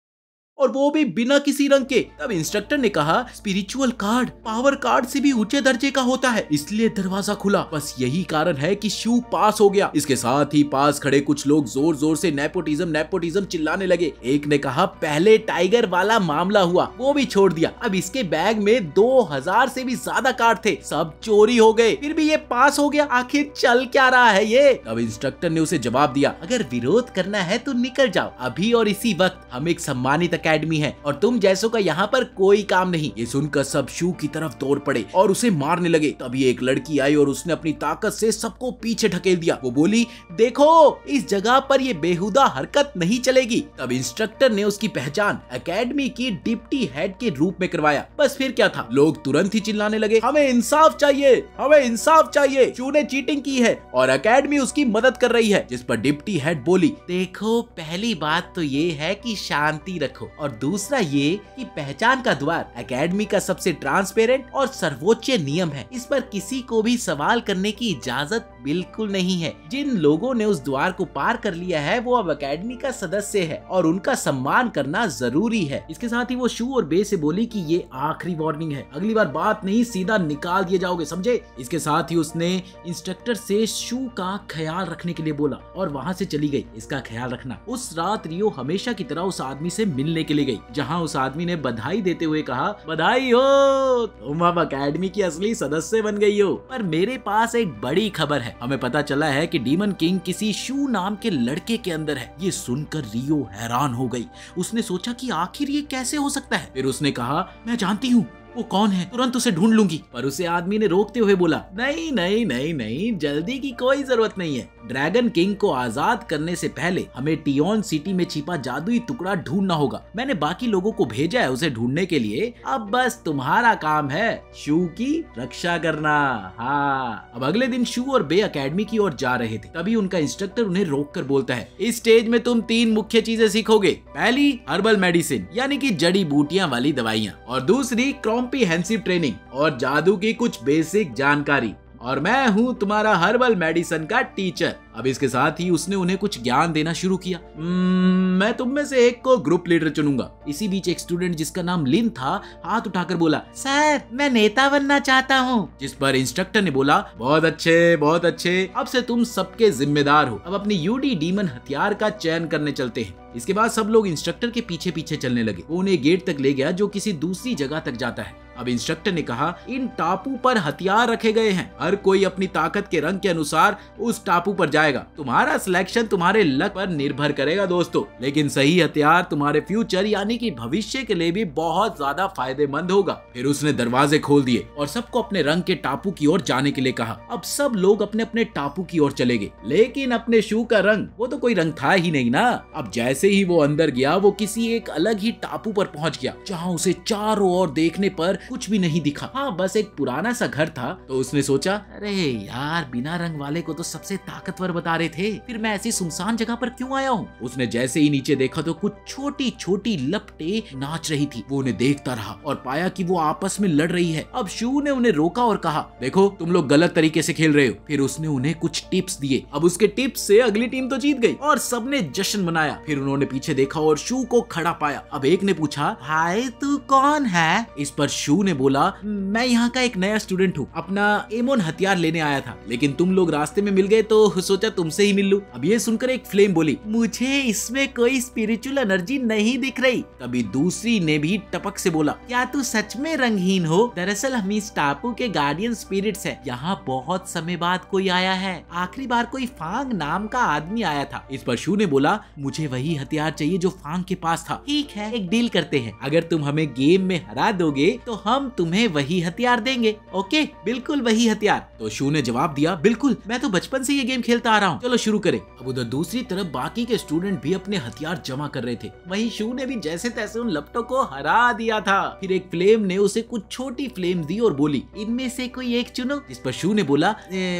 Speaker 2: और वो भी बिना किसी रंग के। तब इंस्ट्रक्टर ने कहा, स्पिरिचुअल कार्ड पावर कार्ड से भी ऊंचे दर्जे का होता है, इसलिए दरवाजा खुला। बस यही कारण है कि शू पास हो गया। इसके साथ ही पास खड़े कुछ लोग जोर जोर से नेपोटिज्म नेपोटिज्म चिल्लाने लगे। एक ने कहा, पहले टाइगर वाला मामला हुआ वो भी छोड़ दिया, अब इसके बैग में 2000 से भी ज्यादा कार्ड थे, सब चोरी हो गए, फिर भी ये पास हो गया। आखिर चल क्या रहा है ये? तब इंस्ट्रक्टर ने उसे जवाब दिया, अगर विरोध करना है तो निकल जाओ अभी और इसी वक्त। हम एक सम्मानित एकेडमी है और तुम जैसों का यहाँ पर कोई काम नहीं। ये सुनकर सब शू की तरफ दौड़ पड़े और उसे मारने लगे। तभी एक लड़की आई और उसने अपनी ताकत से सबको पीछे ढकेल दिया। वो बोली, देखो इस जगह पर ये बेहुदा हरकत नहीं चलेगी। तब इंस्ट्रक्टर ने उसकी पहचान एकेडमी की डिप्टी हेड के रूप में करवाया। बस फिर क्या था, लोग तुरंत ही चिल्लाने लगे, हमें इंसाफ चाहिए, हमें इंसाफ चाहिए, शू ने चीटिंग की है और एकेडमी उसकी मदद कर रही है। जिस पर डिप्टी हेड बोली, देखो पहली बात तो ये है कि शांति रखो और दूसरा ये कि पहचान का द्वार एकेडमी का सबसे ट्रांसपेरेंट और सर्वोच्च नियम है। इस पर किसी को भी सवाल करने की इजाजत बिल्कुल नहीं है। जिन लोगों ने उस द्वार को पार कर लिया है वो अब एकेडमी का सदस्य है और उनका सम्मान करना जरूरी है। इसके साथ ही वो शू और बे से बोली कि ये आखिरी वार्निंग है, अगली बार बात नहीं सीधा निकाल दिए जाओगे, समझे। इसके साथ ही उसने इंस्ट्रक्टर से शू का ख्याल रखने के लिए बोला और वहाँ से चली गई। इसका ख्याल रखना। उस रात रियो हमेशा की तरह उस आदमी से मिलने के लिए गई, जहाँ उस आदमी ने बधाई देते हुए कहा, बधाई हो, तुम अब एकेडमी की असली सदस्य बन गई हो। पर मेरे पास एक बड़ी खबर है, हमें पता चला है कि डीमन किंग किसी शू नाम के लड़के के अंदर है। ये सुनकर रियो हैरान हो गई। उसने सोचा कि आखिर ये कैसे हो सकता है। फिर उसने कहा, मैं जानती हूँ वो कौन है, तुरंत उसे ढूंढ लूंगी। पर उसे आदमी ने रोकते हुए बोला, नहीं नहीं नहीं नहीं, जल्दी की कोई जरूरत नहीं है। ड्रैगन किंग को आजाद करने से पहले हमें टियोन सिटी में छिपा जादुई टुकड़ा ढूंढना होगा। मैंने बाकी लोगों को भेजा है उसे ढूंढने के लिए, अब बस तुम्हारा काम है शू की रक्षा करना। हाँ। अब अगले दिन शू और बे एकेडमी की ओर जा रहे थे, तभी उनका इंस्ट्रक्टर उन्हें रोक कर बोलता है, इस स्टेज में तुम 3 मुख्य चीजें सीखोगे। पहली हर्बल मेडिसिन यानी कि जड़ी बूटियां वाली दवाइयां, और दूसरी कॉम्प्रिहेंसिव ट्रेनिंग और जादू की कुछ बेसिक जानकारी। और मैं हूँ तुम्हारा हर्बल मेडिसिन का टीचर। अब इसके साथ ही उसने उन्हें कुछ ज्ञान देना शुरू किया। मैं तुम में से एक को ग्रुप लीडर चुनूंगा। इसी बीच एक स्टूडेंट जिसका नाम लिन था हाथ उठाकर बोला, सर मैं नेता बनना चाहता हूँ। जिस पर इंस्ट्रक्टर ने बोला, बहुत अच्छे बहुत अच्छे, अब से तुम सबके जिम्मेदार हो। अब अपनी यूडी डीमन हथियार का चयन करने चलते हैं। इसके बाद सब लोग इंस्ट्रक्टर के पीछे पीछे चलने लगे। वो उन्हें गेट तक ले गया जो किसी दूसरी जगह तक जाता है। अब इंस्ट्रक्टर ने कहा, इन टापू पर हथियार रखे गए हैं, हर कोई अपनी ताकत के रंग के अनुसार उस टापू पर जाएगा। तुम्हारा सिलेक्शन तुम्हारे लक पर निर्भर करेगा दोस्तों, लेकिन सही हथियार तुम्हारे फ्यूचर यानी कि भविष्य के लिए भी बहुत ज्यादा फायदेमंद होगा। फिर उसने दरवाजे खोल दिए और सबको अपने रंग के टापू की ओर जाने के लिए कहा। अब सब लोग अपने अपने टापू की ओर चले गए, लेकिन अपने शू का रंग, वो तो कोई रंग था ही नहीं ना। अब जैसे ही वो अंदर गया वो किसी एक अलग ही टापू पर पहुंच गया, जहाँ उसे चारों ओर देखने पर कुछ भी नहीं दिखा। हाँ, बस एक पुराना सा घर था। तो उसने सोचा, अरे यार, बिना रंग वाले को तो सबसे ताकतवर बता रहे थे, फिर मैं ऐसी सुनसान जगह पर क्यों आया हूँ। उसने जैसे ही नीचे देखा तो कुछ छोटी छोटी लपटे नाच रही थी। वो उन्हें देखता रहा और पाया कि वो आपस में लड़ रही है। अब शू ने उन्हें रोका और कहा, देखो तुम लोग गलत तरीके से खेल रहे हो। फिर उसने उन्हें कुछ टिप्स दिए। अब उसके टिप्स से अगली टीम तो जीत गई और सबने जश्न मनाया। फिर उन्होंने पीछे देखा और शू को खड़ा पाया। अब एक ने पूछा, भाई तू कौन है। इस पर शू ने बोला, मैं यहाँ का एक नया स्टूडेंट हूँ, अपना एमोन हथियार लेने आया था, लेकिन तुम लोग रास्ते में मिल गए तो सोचा तुमसे ही मिल लूं। अब ये सुनकर एक फ्लेम बोली, मुझे इसमें कोई स्पिरिचुअल एनर्जी नहीं दिख रही। तभी दूसरी ने भी टपक से बोला, क्या तू सच में रंगहीन हो। दरअसल हम इस टापू के गार्डियन स्पिरिट्स हैं। यहाँ बहुत समय बाद कोई आया है, आखिरी बार कोई फांग नाम का आदमी आया था। इस पर शू ने बोला, मुझे वही हथियार चाहिए जो फांग के पास था। ठीक है, एक डील करते हैं, अगर तुम हमें गेम में हरा दोगे तो हम तुम्हें वही हथियार देंगे। ओके, बिल्कुल वही हथियार। तो शू ने जवाब दिया, बिल्कुल, मैं तो बचपन से ये गेम खेलता आ रहा हूँ, चलो शुरू करें। अब उधर दूसरी तरफ बाकी के स्टूडेंट भी अपने हथियार जमा कर रहे थे। वहीं शू ने भी जैसे तैसे उन लपटों को हरा दिया था। फिर एक फ्लेम ने उसे कुछ छोटी फ्लेम दी और बोली, इनमें से कोई एक चुनो। इस पर शू ने बोला,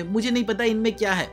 Speaker 2: मुझे नहीं पता इनमें क्या है,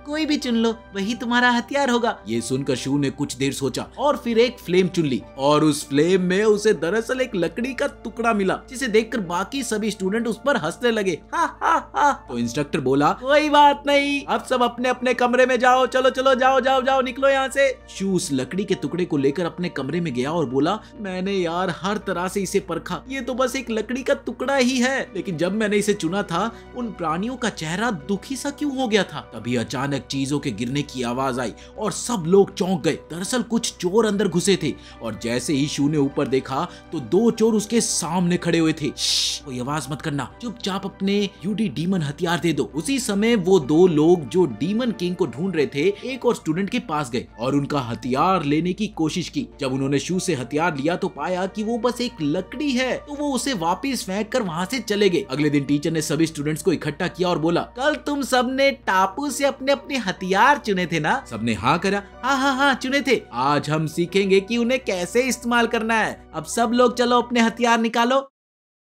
Speaker 2: कोई भी चुन लो, वही तुम्हारा हथियार होगा। ये सुनकर शू ने कुछ देर सोचा और फिर एक फ्लेम चुन ली और उस फ्लेम में उसे दरअसल एक लकड़ी का टुकड़ा मिला, जिसे देखकर बाकी सभी स्टूडेंट उस पर हंसने लगे। हा हा हा। तो इंस्ट्रक्टर बोला, कोई बात नहीं, अब सब अपने अपने कमरे में जाओ, चलो चलो जाओ जाओ जाओ, निकलो यहाँ से। शू उस लकड़ी के टुकड़े को लेकर अपने कमरे में गया और बोला, मैंने यार हर तरह से इसे परखा, ये तो बस एक लकड़ी का टुकड़ा ही है, लेकिन जब मैंने इसे चुना था उन प्राणियों का चेहरा दुखी सा क्यों हो गया था। तभी अचानक चीजों के गिरने की आवाज आई और सब लोग चौंक गए। दरअसल कुछ चोर अंदर घुसे थे और जैसे ही शू ने ऊपर देखा तो 2 चोर उसके सामने खड़े हुए थे। कोई आवाज मत करना, चुपचाप अपने यूडी डीमन हथियार दे दो। उसी समय वो 2 लोग जो डीमन किंग को ढूंढ रहे थे एक और स्टूडेंट के पास गए और उनका हथियार लेने की कोशिश की। जब उन्होंने शू से हथियार लिया तो पाया कि वो बस एक लकड़ी है, तो वो उसे वापस फेंक कर वहाँ से चले गए। अगले दिन टीचर ने सभी स्टूडेंट्स को इकट्ठा किया और बोला, कल तुम सबने टापू से अपने अपने हथियार चुने थे ना। सबने हाँ करा, हाँ चुने थे। आज हम सीखेंगे कि उन्हें कैसे इस्तेमाल करना है। अब सब लोग चलो अपने हथियार निकालो।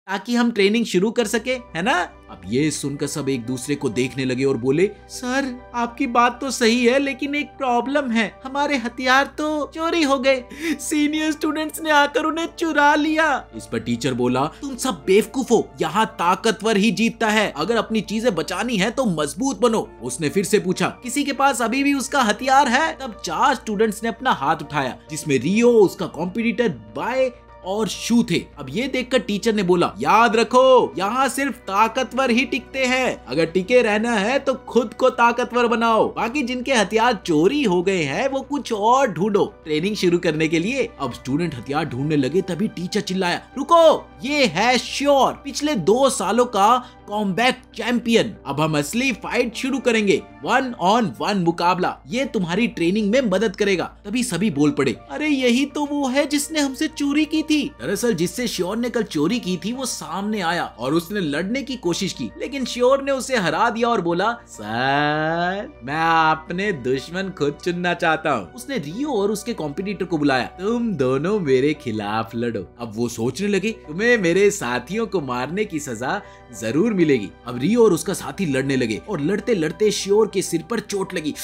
Speaker 2: ताकि हम ट्रेनिंग शुरू कर सके, है ना? अब ये सुनकर सब एक दूसरे को देखने लगे और बोले, सर आपकी बात तो सही है, लेकिन एक प्रॉब्लम है, हमारे हथियार तो चोरी हो गए, सीनियर स्टूडेंट्स ने आकर उन्हें चुरा लिया। इस पर टीचर बोला, तुम सब बेवकूफ हो, यहाँ ताकतवर ही जीतता है, अगर अपनी चीजें बचानी है तो मजबूत बनो। उसने फिर से पूछा, किसी के पास अभी भी उसका हथियार है? तब 4 स्टूडेंट्स ने अपना हाथ उठाया, जिसमें रियो, उसका कॉम्पिटिटर बाय और शू थे। अब ये देखकर टीचर ने बोला, याद रखो, यहाँ सिर्फ ताकतवर ही टिकते हैं, अगर टिके रहना है तो खुद को ताकतवर बनाओ, बाकी जिनके हथियार चोरी हो गए हैं वो कुछ और ढूंढो ट्रेनिंग शुरू करने के लिए। अब स्टूडेंट हथियार ढूंढने लगे, तभी टीचर चिल्लाया, रुको, ये है श्योर, पिछले 2 सालों का कॉम्बैट चैंपियन। अब हम असली फाइट शुरू करेंगे, 1 on 1 मुकाबला, ये तुम्हारी ट्रेनिंग में मदद करेगा। तभी सभी बोल पड़े, अरे यही तो वो है जिसने हमसे चोरी की थी। दरअसल जिससे श्योर ने कल चोरी की थी वो सामने आया और उसने लड़ने की कोशिश की, लेकिन श्योर ने उसे हरा दिया और बोला, सर मैं अपने दुश्मन खुद चुनना चाहता हूँ। उसने रियो और उसके कॉम्पिटिटर को बुलाया, तुम दोनों मेरे खिलाफ लड़ो। अब वो सोचने लगे, तुम्हें मेरे साथियों को मारने की सजा जरूर मिलेगी। अब रियो और उसका साथी लड़ने लगे और लड़ते लड़ते श्योर के सिर पर चोट लगी।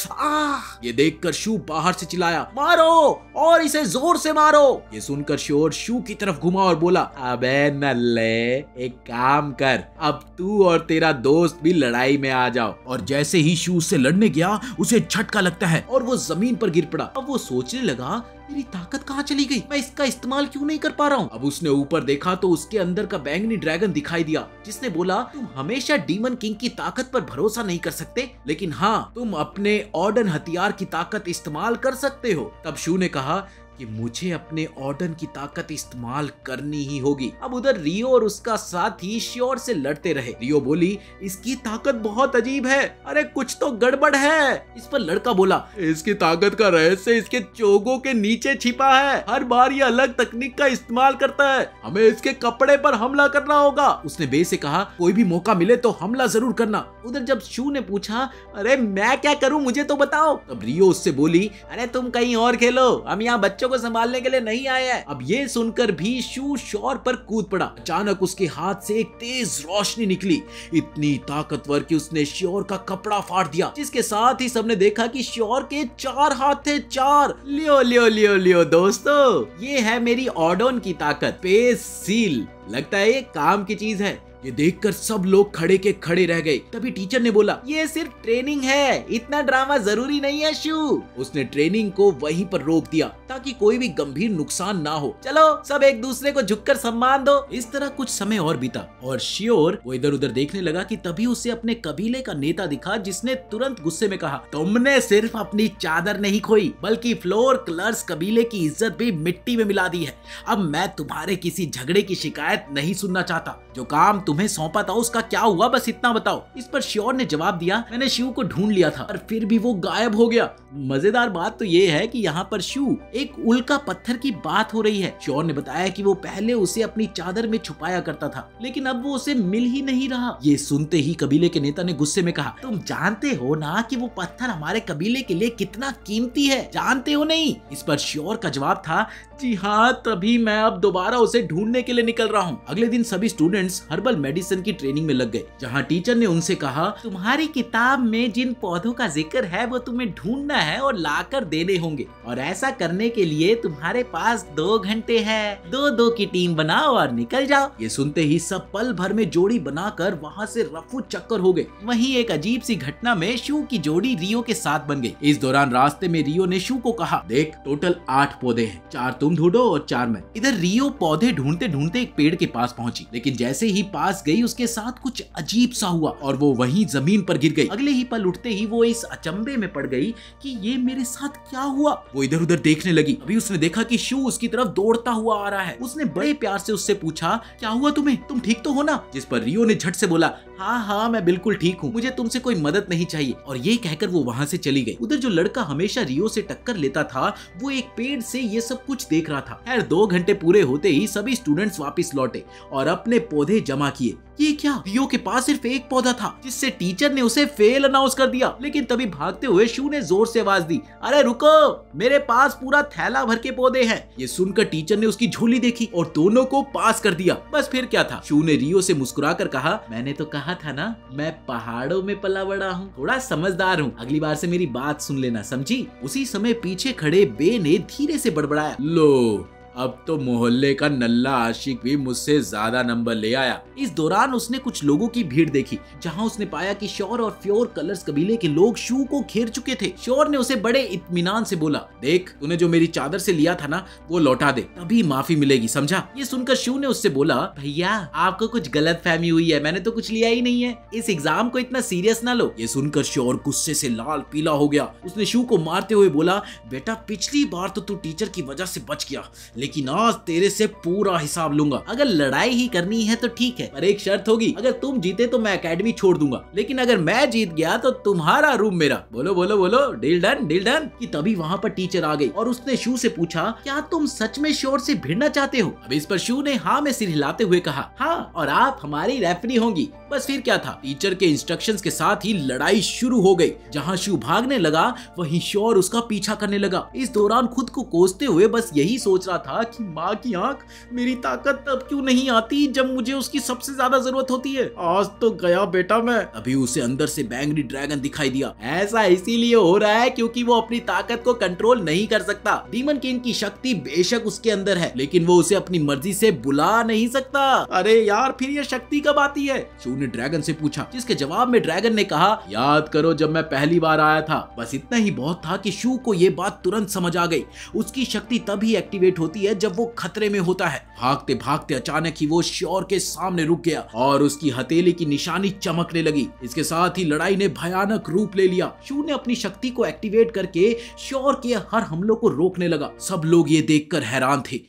Speaker 2: ये देखकर शू बाहर से चिल्लाया, मारो और इसे जोर से मारो। ये सुनकर श्योर शू की तरफ घुमा और बोला, अबे नल्ले, एक काम कर, अब तू और तेरा दोस्त भी लड़ाई में आ जाओ। और जैसे ही शू से लड़ने गया, उसे झटका लगता है और वो जमीन पर गिर पड़ा। अब वो सोचने लगा, मेरी ताकत कहाँ चली गई, मैं इसका इस्तेमाल क्यों नहीं कर पा रहा हूँ। अब उसने ऊपर देखा तो उसके अंदर का बैंगनी ड्रैगन दिखाई दिया, जिसने बोला, तुम हमेशा डीमन किंग की ताकत पर भरोसा नहीं कर सकते, लेकिन हाँ, तुम अपने ऑर्डन हथियार की ताकत इस्तेमाल कर सकते हो। तब शू ने कहा कि मुझे अपने ऑर्डन की ताकत इस्तेमाल करनी ही होगी। अब उधर रियो और उसका साथी श्योर से लड़ते रहे। रियो बोली, इसकी ताकत बहुत अजीब है, अरे कुछ तो गड़बड़ है। इस पर लड़का बोला, इसकी ताकत का रहस्य इसके चोगों के नीचे छिपा है, हर बार ये अलग तकनीक का इस्तेमाल करता है, हमें इसके कपड़े पर हमला करना होगा। उसने बे से कहा, कोई भी मौका मिले तो हमला जरूर करना। उधर जब शू ने पूछा, अरे मैं क्या करूं, मुझे तो बताओ। तब रियो उससे बोली, अरे तुम कहीं और खेलो, हम यहाँ बच्चों को संभालने के लिए नहीं आए हैं। अब ये सुनकर भी शू श्योर पर कूद पड़ा। अचानक उसके हाथ से एक तेज रोशनी निकली, इतनी ताकतवर कि उसने श्योर का कपड़ा फाड़ दिया, जिसके साथ ही सबने देखा कि श्योर के 4 हाथ थे, 4। लियो लियो लियो लियो दोस्तों, ये है मेरी ऑर्डन की ताकत, स्पेस सील। लगता है ये काम की चीज है। ये देखकर सब लोग खड़े के खड़े रह गए। तभी टीचर ने बोला, ये सिर्फ ट्रेनिंग है, इतना ड्रामा जरूरी नहीं है शू। उसने ट्रेनिंग को वहीं पर रोक दिया ताकि कोई भी गंभीर नुकसान ना हो। चलो सब एक दूसरे को झुककर सम्मान दो। इस तरह कुछ समय और बीता और श्योर वो इधर उधर देखने लगा कि तभी उसे अपने कबीले का नेता दिखा, जिसने तुरंत गुस्से में कहा, तुमने सिर्फ अपनी चादर नहीं खोई, बल्कि फ्लोर कलर्स कबीले की इज्जत भी मिट्टी में मिला दी है। अब मैं तुम्हारे किसी झगड़े की शिकायत नहीं सुनना चाहता। जो काम तुम्हें सौंपा था उसका क्या हुआ, बस इतना बताओ। इस पर श्योर ने जवाब दिया, मैंने शू को ढूंढ लिया था पर फिर भी वो गायब हो गया। मजेदार बात तो ये है कि यहाँ पर शू एक उल्का पत्थर की बात हो रही है। श्योर ने बताया कि वो पहले उसे अपनी चादर में छुपाया करता था, लेकिन अब वो उसे मिल ही नहीं रहा। ये सुनते ही कबीले के नेता ने गुस्से में कहा, तुम जानते हो ना कि वो पत्थर हमारे कबीले के लिए कितना कीमती है, जानते हो नहीं? इस पर श्योर का जवाब था, जी हाँ, तभी मैं अब दोबारा उसे ढूंढने के लिए निकल रहा हूँ। अगले दिन सभी स्टूडेंट्स हर्बल मेडिसिन की ट्रेनिंग में लग गए, जहाँ टीचर ने उनसे कहा, तुम्हारी किताब में जिन पौधों का जिक्र है वो तुम्हें ढूंढना है और लाकर देने होंगे, और ऐसा करने के लिए तुम्हारे पास 2 घंटे हैं। 2-2 की टीम बनाओ और निकल जाओ। ये सुनते ही सब पल भर में जोड़ी बनाकर वहाँ से रफू चक्कर हो गए। वहीं एक अजीब सी घटना में शू की जोड़ी रियो के साथ बन गई। इस दौरान रास्ते में रियो ने शू को कहा, देख टोटल 8 पौधे हैं, 4 तुम ढूंढो और 4 मैं। इधर रियो पौधे ढूंढते ढूंढते एक पेड़ के पास पहुंची, लेकिन जैसे ही पास गई उसके साथ कुछ अजीब सा हुआ और वो वहीं जमीन पर गिर गई। अगले ही पल उठते ही वो इस अचंभे में पड़ गई कि ये मेरे साथ क्या हुआ। वो इधर उधर देखने लगी। अभी उसने देखा कि शू उसकी तरफ दौड़ता हुआ आ रहा है। उसने बड़े प्यार से उससे पूछा, क्या हुआ तुम्हें, तुम ठीक तो हो ना? जिस पर रियो ने झट से बोला, हाँ हाँ मैं बिल्कुल ठीक हूँ, मुझे तुमसे कोई मदद नहीं चाहिए। और ये कहकर वो वहाँ से चली गई। उधर जो लड़का हमेशा रियो से टक्कर लेता था वो एक पेड़ से ये सब कुछ देख रहा था। खैर 2 घंटे पूरे होते ही सभी स्टूडेंट्स वापस लौटे और अपने पौधे जमा किए।
Speaker 1: ये क्या? रियो के पास सिर्फ एक पौधा था जिससे टीचर ने उसे फेल अनाउंस कर दिया। लेकिन तभी भागते हुए शू ने जोर से आवाज दी, अरे रुको, मेरे पास पूरा थैला भर के पौधे हैं। ये सुनकर टीचर ने उसकी झोली देखी और दोनों को पास कर दिया। बस फिर क्या था, शू ने रियो से मुस्कुराकर कहा, मैंने तो कहा था ना, मैं पहाड़ों में पला बड़ा हूँ, थोड़ा समझदार हूँ, अगली बार से मेरी बात सुन लेना, समझी? उसी समय पीछे खड़े बे ने धीरे से बड़बड़ाया, लो अब तो मोहल्ले का नल्ला आशिक भी मुझसे ज्यादा नंबर ले आया। इस दौरान उसने कुछ लोगों की भीड़ देखी, जहां उसने पाया कि श्योर और फ्योर कलर्स कबीले के लोग शू को घेर चुके थे। श्योर ने उसे बड़े इत्मीनान से बोला, देख, तूने जो मेरी चादर से लिया था ना, वो लौटा दे, तभी माफी मिलेगी, समझा? ये सुनकर शू ने उससे बोला, भैया आपको कुछ गलत फहमी हुई है, मैंने तो कुछ लिया ही नहीं है, इस एग्जाम को इतना सीरियस ना लो। ये सुनकर श्योर गुस्से से लाल पीला हो गया। उसने शू को मारते हुए बोला, बेटा पिछली बार तो तू टीचर की वजह से बच गया, लेकिन आज तेरे से पूरा हिसाब लूंगा। अगर लड़ाई ही करनी है तो ठीक है, पर एक शर्त होगी, अगर तुम जीते तो मैं एकेडमी छोड़ दूंगा, लेकिन अगर मैं जीत गया तो तुम्हारा रूम मेरा। बोलो बोलो बोलो, डील डन, डील डन। कि तभी वहाँ पर टीचर आ गई और उसने शू से पूछा, क्या तुम सच में श्योर से भिड़ना चाहते हो? अब इस पर शू ने हाँ में सिर हिलाते हुए कहा, हाँ, और आप हमारी रेफरी होंगी। बस फिर क्या था, टीचर के इंस्ट्रक्शंस के साथ ही लड़ाई शुरू हो गई। जहाँ शू भागने लगा वहीं श्योर उसका पीछा करने लगा। इस दौरान खुद को कोसते हुए बस यही सोच रहा था कि माँ की आंख, मेरी ताकत तब क्यों नहीं आती जब मुझे उसकी सबसे ज्यादा जरूरत होती है। आज तो गया बेटा मैं। अभी उसे अंदर से बैंगनी ड्रैगन दिखाई दिया। ऐसा इसीलिए हो रहा है क्योंकि वो अपनी ताकत को कंट्रोल नहीं कर सकता। डीमन किंग की शक्ति बेशक उसके अंदर है, लेकिन वो उसे अपनी मर्जी से बुला नहीं सकता। अरे यार, फिर ये शक्ति कब आती है? शू ने ड्रैगन से पूछा, जिसके जवाब में ड्रैगन ने कहा, याद करो जब मैं पहली बार आया था। बस इतना ही बहुत था कि शू को ये बात तुरंत समझ आ गई। उसकी शक्ति तभी एक्टिवेट होती है जब वो खतरे में होता है। भागते भागते अचानक ही वो श्योर के सामने रुक गया और उसकी हथेली की निशानी चमकने लगी। इसके साथ ही लड़ाई ने भयानक रूप ले लिया। शू ने अपनी शक्ति को एक्टिवेट करके श्योर के हर हमलों को रोकने लगा। सब लोग ये देखकर हैरान थे,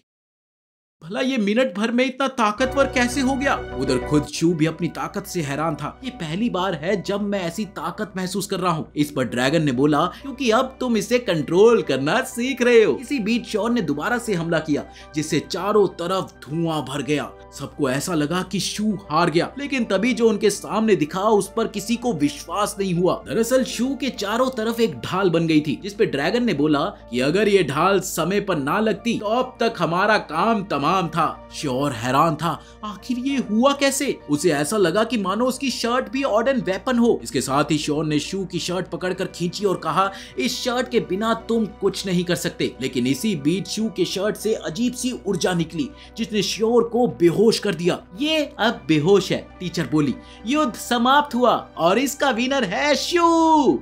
Speaker 1: भला ये मिनट भर में इतना ताकतवर कैसे हो गया? उधर खुद शू भी अपनी ताकत से हैरान था। ये पहली बार है जब मैं ऐसी ताकत महसूस कर रहा हूँ। इस पर ड्रैगन ने बोला, क्योंकि अब तुम इसे कंट्रोल करना सीख रहे हो। इसी बीच श्योर ने दोबारा से हमला किया, जिससे चारों तरफ धुआं भर गया। सबको ऐसा लगा कि शू हार गया, लेकिन तभी जो उनके सामने दिखा उस पर किसी को विश्वास नहीं हुआ। दरअसल शू के चारों तरफ एक ढाल बन गई थी, जिसपे ड्रैगन ने बोला कि अगर ये ढाल समय पर ना लगती तो अब तक हमारा काम तमाम था। श्योर हैरान था, आखिर ये हुआ कैसे? उसे ऐसा लगा कि मानो उसकी शर्ट भी ऑर्डन वेपन हो। इसके साथ ही श्योर ने शू की शर्ट पकड़कर खींची और कहा, इस शर्ट के बिना तुम कुछ नहीं कर सकते। लेकिन इसी बीच शू के शर्ट से अजीब सी ऊर्जा निकली, जिसने श्योर को बेहोश कर दिया। ये अब बेहोश है, टीचर बोली। युद्ध समाप्त हुआ और इसका विनर है शू।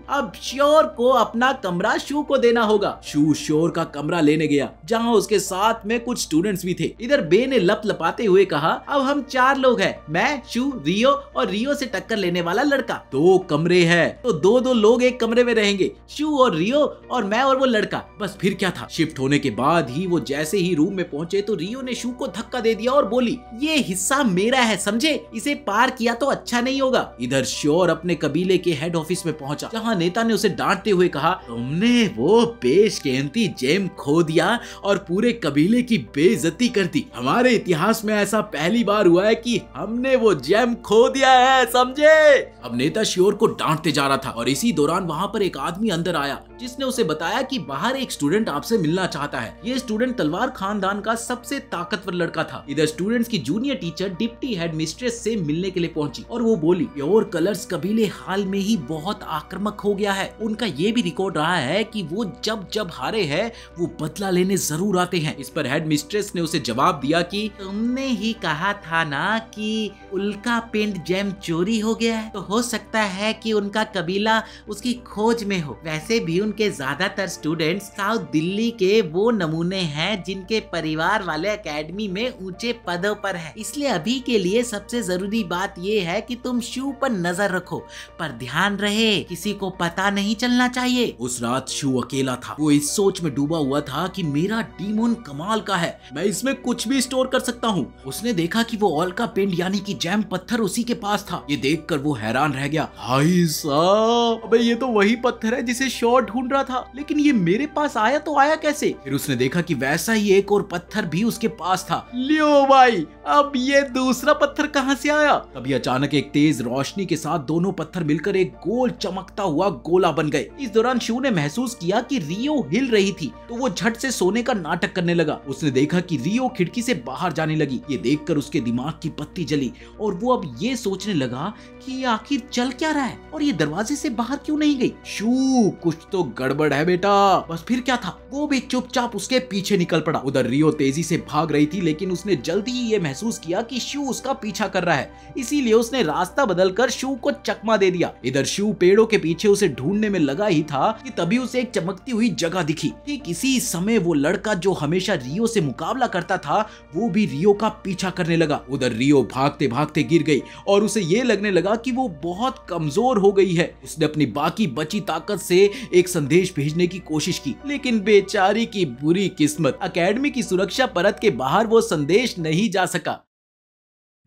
Speaker 1: अब श्योर को अपना कमरा शू को देना होगा। शू श्योर का कमरा लेने गया, जहां उसके साथ में कुछ स्टूडेंट्स भी थे। इधर बे ने लपलपाते हुए कहा, अब हम 4 लोग हैं, मैं, शू, रियो और रियो से टक्कर लेने वाला लड़का। 2 कमरे हैं तो 2-2 लोग एक कमरे में रहेंगे, शू और रियो और मैं और वो लड़का। बस फिर क्या था, शिफ्ट होने के बाद ही वो जैसे ही रूम में पहुंचे तो रियो ने शू को धक्का दे दिया और बोली, ये हिस्सा मेरा है, समझे? इसे पार किया तो अच्छा नहीं होगा। इधर श्योर अपने कबीले के हेड ऑफिस में पहुंचा, जहां नेता ने उसे डांटते हुए कहा, तुमने वो बेशकीमती जेम खो दिया और पूरे कबीले की बेइज्जती कर दी। हमारे इतिहास में ऐसा पहली बार हुआ है कि हमने वो जेम खो दिया है, समझे? अब नेता श्योर को डांटते जा रहा था और इसी दौरान वहाँ पर एक आदमी अंदर आया, जिसने उसे बताया कि बाहर एक स्टूडेंट आपसे मिलना चाहता है। ये स्टूडेंट तलवार खानदान का सबसे ताकतवर लड़का था। इधर स्टूडेंट्स की junior teacher deputy head mistress से मिलने के लिए पहुंची और वो बोली, प्योर कलर्स कबीले हाल में ही बहुत आक्रामक हो गया है। उनका ये भी रिकॉर्ड रहा है कि वो जब जब हारे हैं वो बदला लेने जरूर आते हैं। इस पर हेड मिस्ट्रेस ने उसे जवाब दिया कि तुमने ही कहा था ना कि उल्का पिंड जेम चोरी हो गया है, तो हो सकता है कि उनका कबीला उसकी खोज में हो। वैसे भी उनके ज्यादातर स्टूडेंट्स साउथ दिल्ली के वो नमूने हैं जिनके परिवार वाले एकेडमी में ऊंचे पदों पर है। इसलिए अभी के लिए सबसे जरूरी बात ये है कि तुम शू पर नजर रखो, पर ध्यान रहे किसी को पता नहीं चलना चाहिए। उस रात शू अकेला था। वो इस सोच में डूबा हुआ था कि मेरा डीमन कमाल का है, मैं इसमें कुछ भी स्टोर कर सकता हूँ। उसने देखा कि वो ओल्का पिंड यानी कि जैम पत्थर उसी के पास था। ये देखकर वो हैरान रह गया। भाई साहब, अबे ये तो वही पत्थर है जिसे शॉट ढूंढ रहा था, लेकिन ये मेरे पास आया तो आया कैसे? फिर उसने देखा कि वैसा ही एक और पत्थर भी उसके पास था।
Speaker 2: लियो भाई, अब ये दूसरा पत्थर कहाँ से आया?
Speaker 1: तभी अचानक एक तेज रोशनी के साथ दोनों पत्थर मिलकर एक गोल चमकता हुआ गोला बन गए। इस दौरान शू ने महसूस किया कि रियो हिल रही थी, तो वो झट से सोने का नाटक करने लगा। उसने देखा कि रियो खिड़की से बाहर जाने लगी। ये देखकर उसके दिमाग की बत्ती जली और वो अब ये सोचने लगा कि ये आखिर चल क्या रहा है और ये दरवाजे से बाहर क्यों नहीं गई।
Speaker 2: शू, कुछ तो गड़बड़ है बेटा।
Speaker 1: बस फिर क्या था, वो भी चुपचाप उसके पीछे निकल पड़ा। उधर रियो तेजी से भाग रही थी, लेकिन उसने जल्दी ही ये महसूस किया कि शू उसका पीछा कर रहा है, इसीलिए उसने रास्ता बदलकर शू को चकमा दे दिया। इधर शू पेड़ों के पीछे उसे ढूंढने में लगा ही था कि तभी उसे एक चमकती हुई जगह दिखी। ठीक इसी समय वो लड़का जो हमेशा रियो से मुकाबला करता था, वो भी रियो का पीछा करने लगा। उधर रियो भागते भागते गिर गई और उसे ये लगने लगा कि वो बहुत कमजोर हो गई है। उसने अपनी बाकी बची ताकत से एक संदेश भेजने की कोशिश की, लेकिन बेचारी की बुरी किस्मत, एकेडमी की सुरक्षा परत के बाहर वो संदेश नहीं जा सका।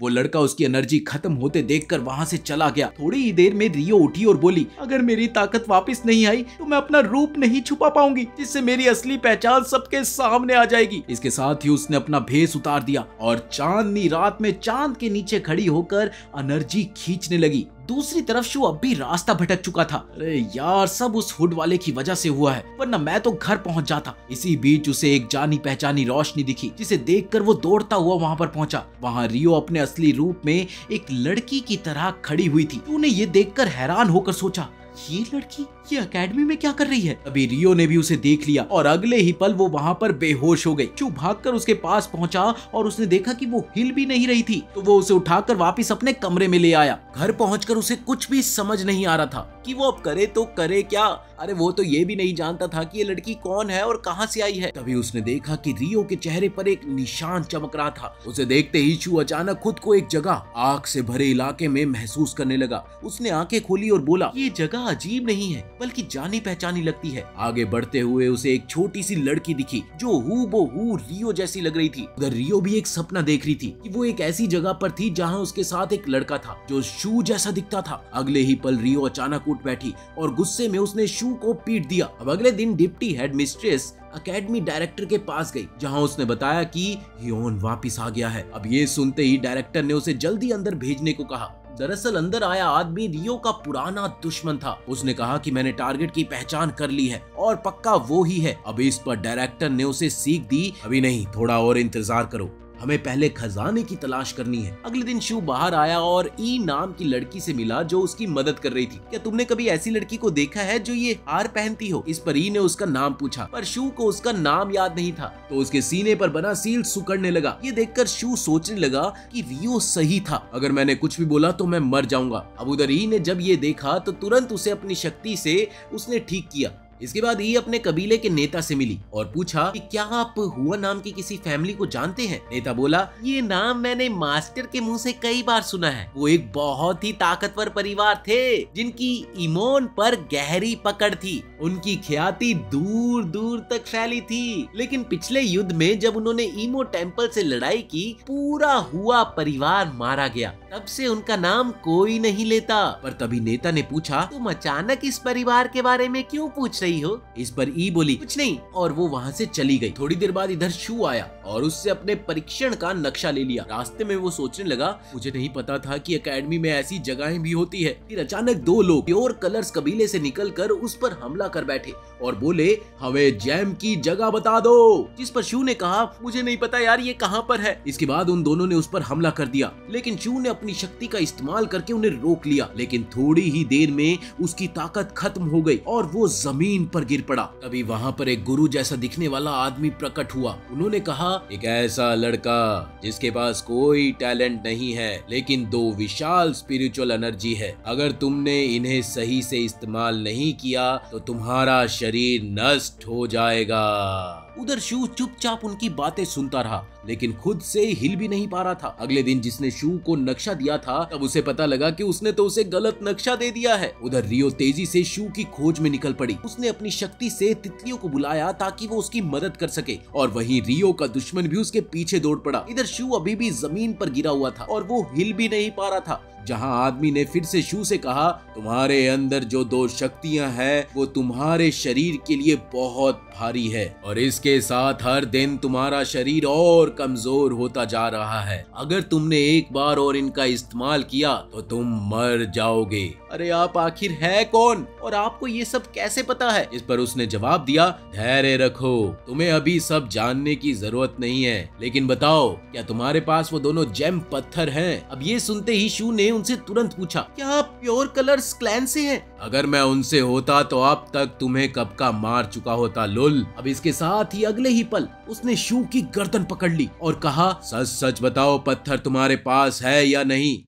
Speaker 1: वो लड़का उसकी एनर्जी खत्म होते देखकर वहां से चला गया। थोड़ी ही देर में रियो उठी और बोली, अगर मेरी ताकत वापस नहीं आई तो मैं अपना रूप नहीं छुपा पाऊंगी, जिससे मेरी असली पहचान सबके सामने आ जाएगी। इसके साथ ही उसने अपना भेष उतार दिया और चांदनी रात में चांद के नीचे खड़ी होकर एनर्जी खींचने लगी। दूसरी तरफ शू अब भी रास्ता भटक चुका था। अरे यार, सब उस हुड वाले की वजह से हुआ है, वरना मैं तो घर पहुंच जाता। इसी बीच उसे एक जानी पहचानी रोशनी दिखी, जिसे देखकर वो दौड़ता हुआ वहां पर पहुंचा। वहां रियो अपने असली रूप में एक लड़की की तरह खड़ी हुई थी। तूने ये देखकर हैरान होकर सोचा, ये लड़की ये एकेडमी में क्या कर रही है? अभी रियो ने भी उसे देख लिया और अगले ही पल वो वहां पर बेहोश हो गई। शू भागकर उसके पास पहुंचा और उसने देखा कि वो हिल भी नहीं रही थी, तो वो उसे उठाकर वापस अपने कमरे में ले आया। घर पहुंचकर उसे कुछ भी समझ नहीं आ रहा था कि वो अब करे तो करे क्या। अरे वो तो ये भी नहीं जानता था कि ये लड़की कौन है और कहां से आई है। तभी उसने देखा कि रियो के चेहरे पर एक निशान चमक रहा था। उसे देखते ही शू अचानक खुद को एक जगह आग से भरे इलाके में महसूस करने लगा। उसने आंखें खोली और बोला, ये जगह अजीब नहीं है बल्कि जानी पहचानी लगती है। आगे बढ़ते हुए उसे एक छोटी सी लड़की दिखी जो हूबहू रियो जैसी लग रही थी। उधर रियो भी एक सपना देख रही थी कि वो एक ऐसी जगह पर थी जहां उसके साथ एक लड़का था जो शू जैसा दिखता था। अगले ही पल रियो अचानक उठ बैठी और गुस्से में उसने शू को पीट दिया। अब अगले दिन deputy head mistress academy director के पास गई, जहां उसने बताया कि हियोन वापस आ गया है। अब ये सुनते ही डायरेक्टर ने उसे जल्दी अंदर भेजने को कहा। दरअसल अंदर आया आदमी रियो का पुराना दुश्मन था। उसने कहा कि मैंने टारगेट की पहचान कर ली है और पक्का वो ही है। अब इस पर डायरेक्टर ने उसे सीख दी, अभी नहीं, थोड़ा और इंतजार करो, हमें पहले खजाने की तलाश करनी है। अगले दिन शू बाहर आया और ई नाम की लड़की से मिला जो उसकी मदद कर रही थी। क्या तुमने कभी ऐसी लड़की को देखा है जो ये हार पहनती हो? इस पर ई ने उसका नाम पूछा, पर शू को उसका नाम याद नहीं था, तो उसके सीने पर बना सील सुकड़ने लगा। ये देखकर शू सोचने लगा कि रियो सही था, अगर मैंने कुछ भी बोला तो मैं मर जाऊंगा। अब उधर ई ने जब ये देखा तो तुरंत उसे अपनी शक्ति से उसने ठीक किया। इसके बाद ये अपने कबीले के नेता से मिली और पूछा कि क्या आप हुआ नाम की किसी फैमिली को जानते हैं? नेता बोला, ये नाम मैंने मास्टर के मुंह से कई बार सुना है। वो एक बहुत ही ताकतवर परिवार थे जिनकी इमोन पर गहरी पकड़ थी। उनकी ख्याति दूर दूर तक फैली थी, लेकिन पिछले युद्ध में जब उन्होंने ईमो टेम्पल से लड़ाई की, पूरा हुआ परिवार मारा गया। तब से उनका नाम कोई नहीं लेता। पर तभी नेता ने पूछा, तुम अचानक इस परिवार के बारे में क्यों पूछ रही हो? इस पर ई बोली, कुछ नहीं, और वो वहाँ से चली गई। थोड़ी देर बाद इधर शू आया और उससे अपने परीक्षण का नक्शा ले लिया। रास्ते में वो सोचने लगा, मुझे नहीं पता था कि एकेडमी में ऐसी जगहें भी होती है। फिर अचानक दो लोग प्योर कलर्स कबीले से निकलकर उस पर हमला कर बैठे और बोले, हमें जैम की जगह बता दो। जिस पर शू ने कहा, मुझे नहीं पता यार, ये कहाँ पर है। इसके बाद उन दोनों ने उस पर हमला कर दिया, लेकिन शू ने अपनी शक्ति का इस्तेमाल करके उन्हें रोक लिया। लेकिन थोड़ी ही देर में उसकी ताकत खत्म हो गई और वो जमीन पर गिर पड़ा। तभी वहाँ पर एक गुरु जैसा दिखने वाला आदमी प्रकट हुआ। उन्होंने कहा, एक ऐसा लड़का जिसके पास कोई टैलेंट नहीं है लेकिन दो विशाल स्पिरिचुअल एनर्जी है, अगर तुमने इन्हें सही से इस्तेमाल नहीं किया तो तुम्हारा शरीर नष्ट हो जाएगा। उधर शू चुपचाप उनकी बातें सुनता रहा, लेकिन खुद से हिल भी नहीं पा रहा था। अगले दिन जिसने शू को नक्शा दिया था, तब उसे पता लगा कि उसने तो उसे गलत नक्शा दे दिया है। उधर रियो तेजी से शू की खोज में निकल पड़ी। उसने अपनी शक्ति से तितलियों को बुलाया ताकि वो उसकी मदद कर सके, और वहीं रियो का दुश्मन भी उसके पीछे दौड़ पड़ा। इधर शू अभी भी जमीन पर गिरा हुआ था और वो हिल भी नहीं पा रहा था, जहां आदमी ने फिर से शू से कहा, तुम्हारे अंदर जो 2 शक्तियां हैं वो तुम्हारे शरीर के लिए बहुत भारी है, और इसके साथ हर दिन तुम्हारा शरीर और कमजोर होता जा रहा है। अगर तुमने एक बार और इनका इस्तेमाल किया तो तुम मर जाओगे।
Speaker 2: अरे आप आखिर है कौन और आपको ये सब कैसे पता है?
Speaker 1: इस पर उसने जवाब दिया, धैर्य रखो, तुम्हें अभी सब जानने की जरूरत नहीं है, लेकिन बताओ क्या तुम्हारे पास वो दोनों जेम पत्थर हैं?
Speaker 2: अब ये सुनते ही शू ने उनसे तुरंत पूछा, क्या आप प्योर कलर्स क्लैन से हैं?
Speaker 1: अगर मैं उनसे होता तो अब तक तुम्हें कब का मार चुका होता लुल।
Speaker 2: अब इसके साथ ही अगले ही पल उसने शू की गर्दन पकड़ ली और कहा,
Speaker 1: सच सच बताओ, पत्थर तुम्हारे पास है या नहीं?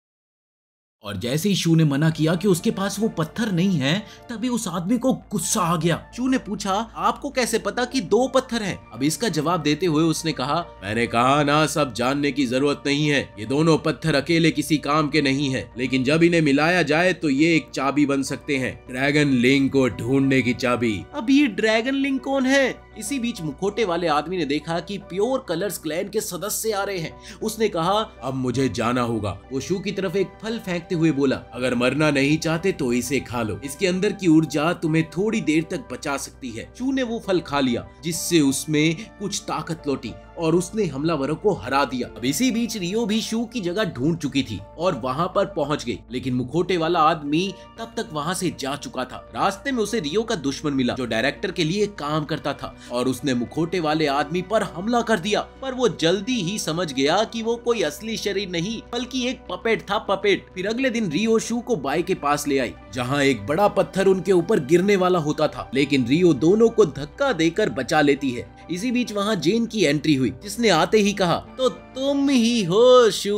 Speaker 2: और जैसे ही शू ने मना किया कि उसके पास वो पत्थर नहीं है, तभी उस आदमी को गुस्सा आ गया। शू ने पूछा, आपको कैसे पता कि 2 पत्थर हैं? अब इसका जवाब देते हुए उसने कहा,
Speaker 1: मैंने कहा ना, सब जानने की जरूरत नहीं है। ये दोनों पत्थर अकेले किसी काम के नहीं है, लेकिन जब इन्हें मिलाया जाए तो ये एक चाबी बन सकते हैं, ड्रैगन लिंक को ढूंढने की चाबी।
Speaker 2: अब ये ड्रैगन लिंक कौन है? इसी बीच मुखोटे वाले आदमी ने देखा कि प्योर कलर्स क्लैन के सदस्य आ रहे हैं। उसने कहा,
Speaker 1: अब मुझे जाना होगा। वो शू की तरफ एक फल फेंकते हुए बोला, अगर मरना नहीं चाहते तो इसे खा लो, इसके अंदर की ऊर्जा तुम्हें थोड़ी देर तक बचा सकती है।
Speaker 2: शू ने वो फल खा लिया, जिससे उसमें कुछ ताकत लौटी और उसने हमलावरों को हरा दिया। अब इसी बीच रियो भी शू की जगह ढूंढ चुकी थी और वहां पर पहुंच गई, लेकिन मुखोटे वाला आदमी तब तक वहां से जा चुका था। रास्ते में उसे रियो का दुश्मन मिला जो डायरेक्टर के लिए काम करता था, और उसने मुखोटे वाले आदमी पर हमला कर दिया। पर वो जल्दी ही समझ गया कि वो कोई असली शरीर नहीं बल्कि एक पपेट था, पपेट। फिर अगले दिन रियो शू को बाई के पास ले आई, जहाँ एक बड़ा पत्थर उनके ऊपर गिरने वाला होता था, लेकिन रियो दोनों को धक्का देकर बचा लेती है। इसी बीच वहाँ जेन की एंट्री हुई, जिसने आते ही कहा, तो तुम ही हो शू,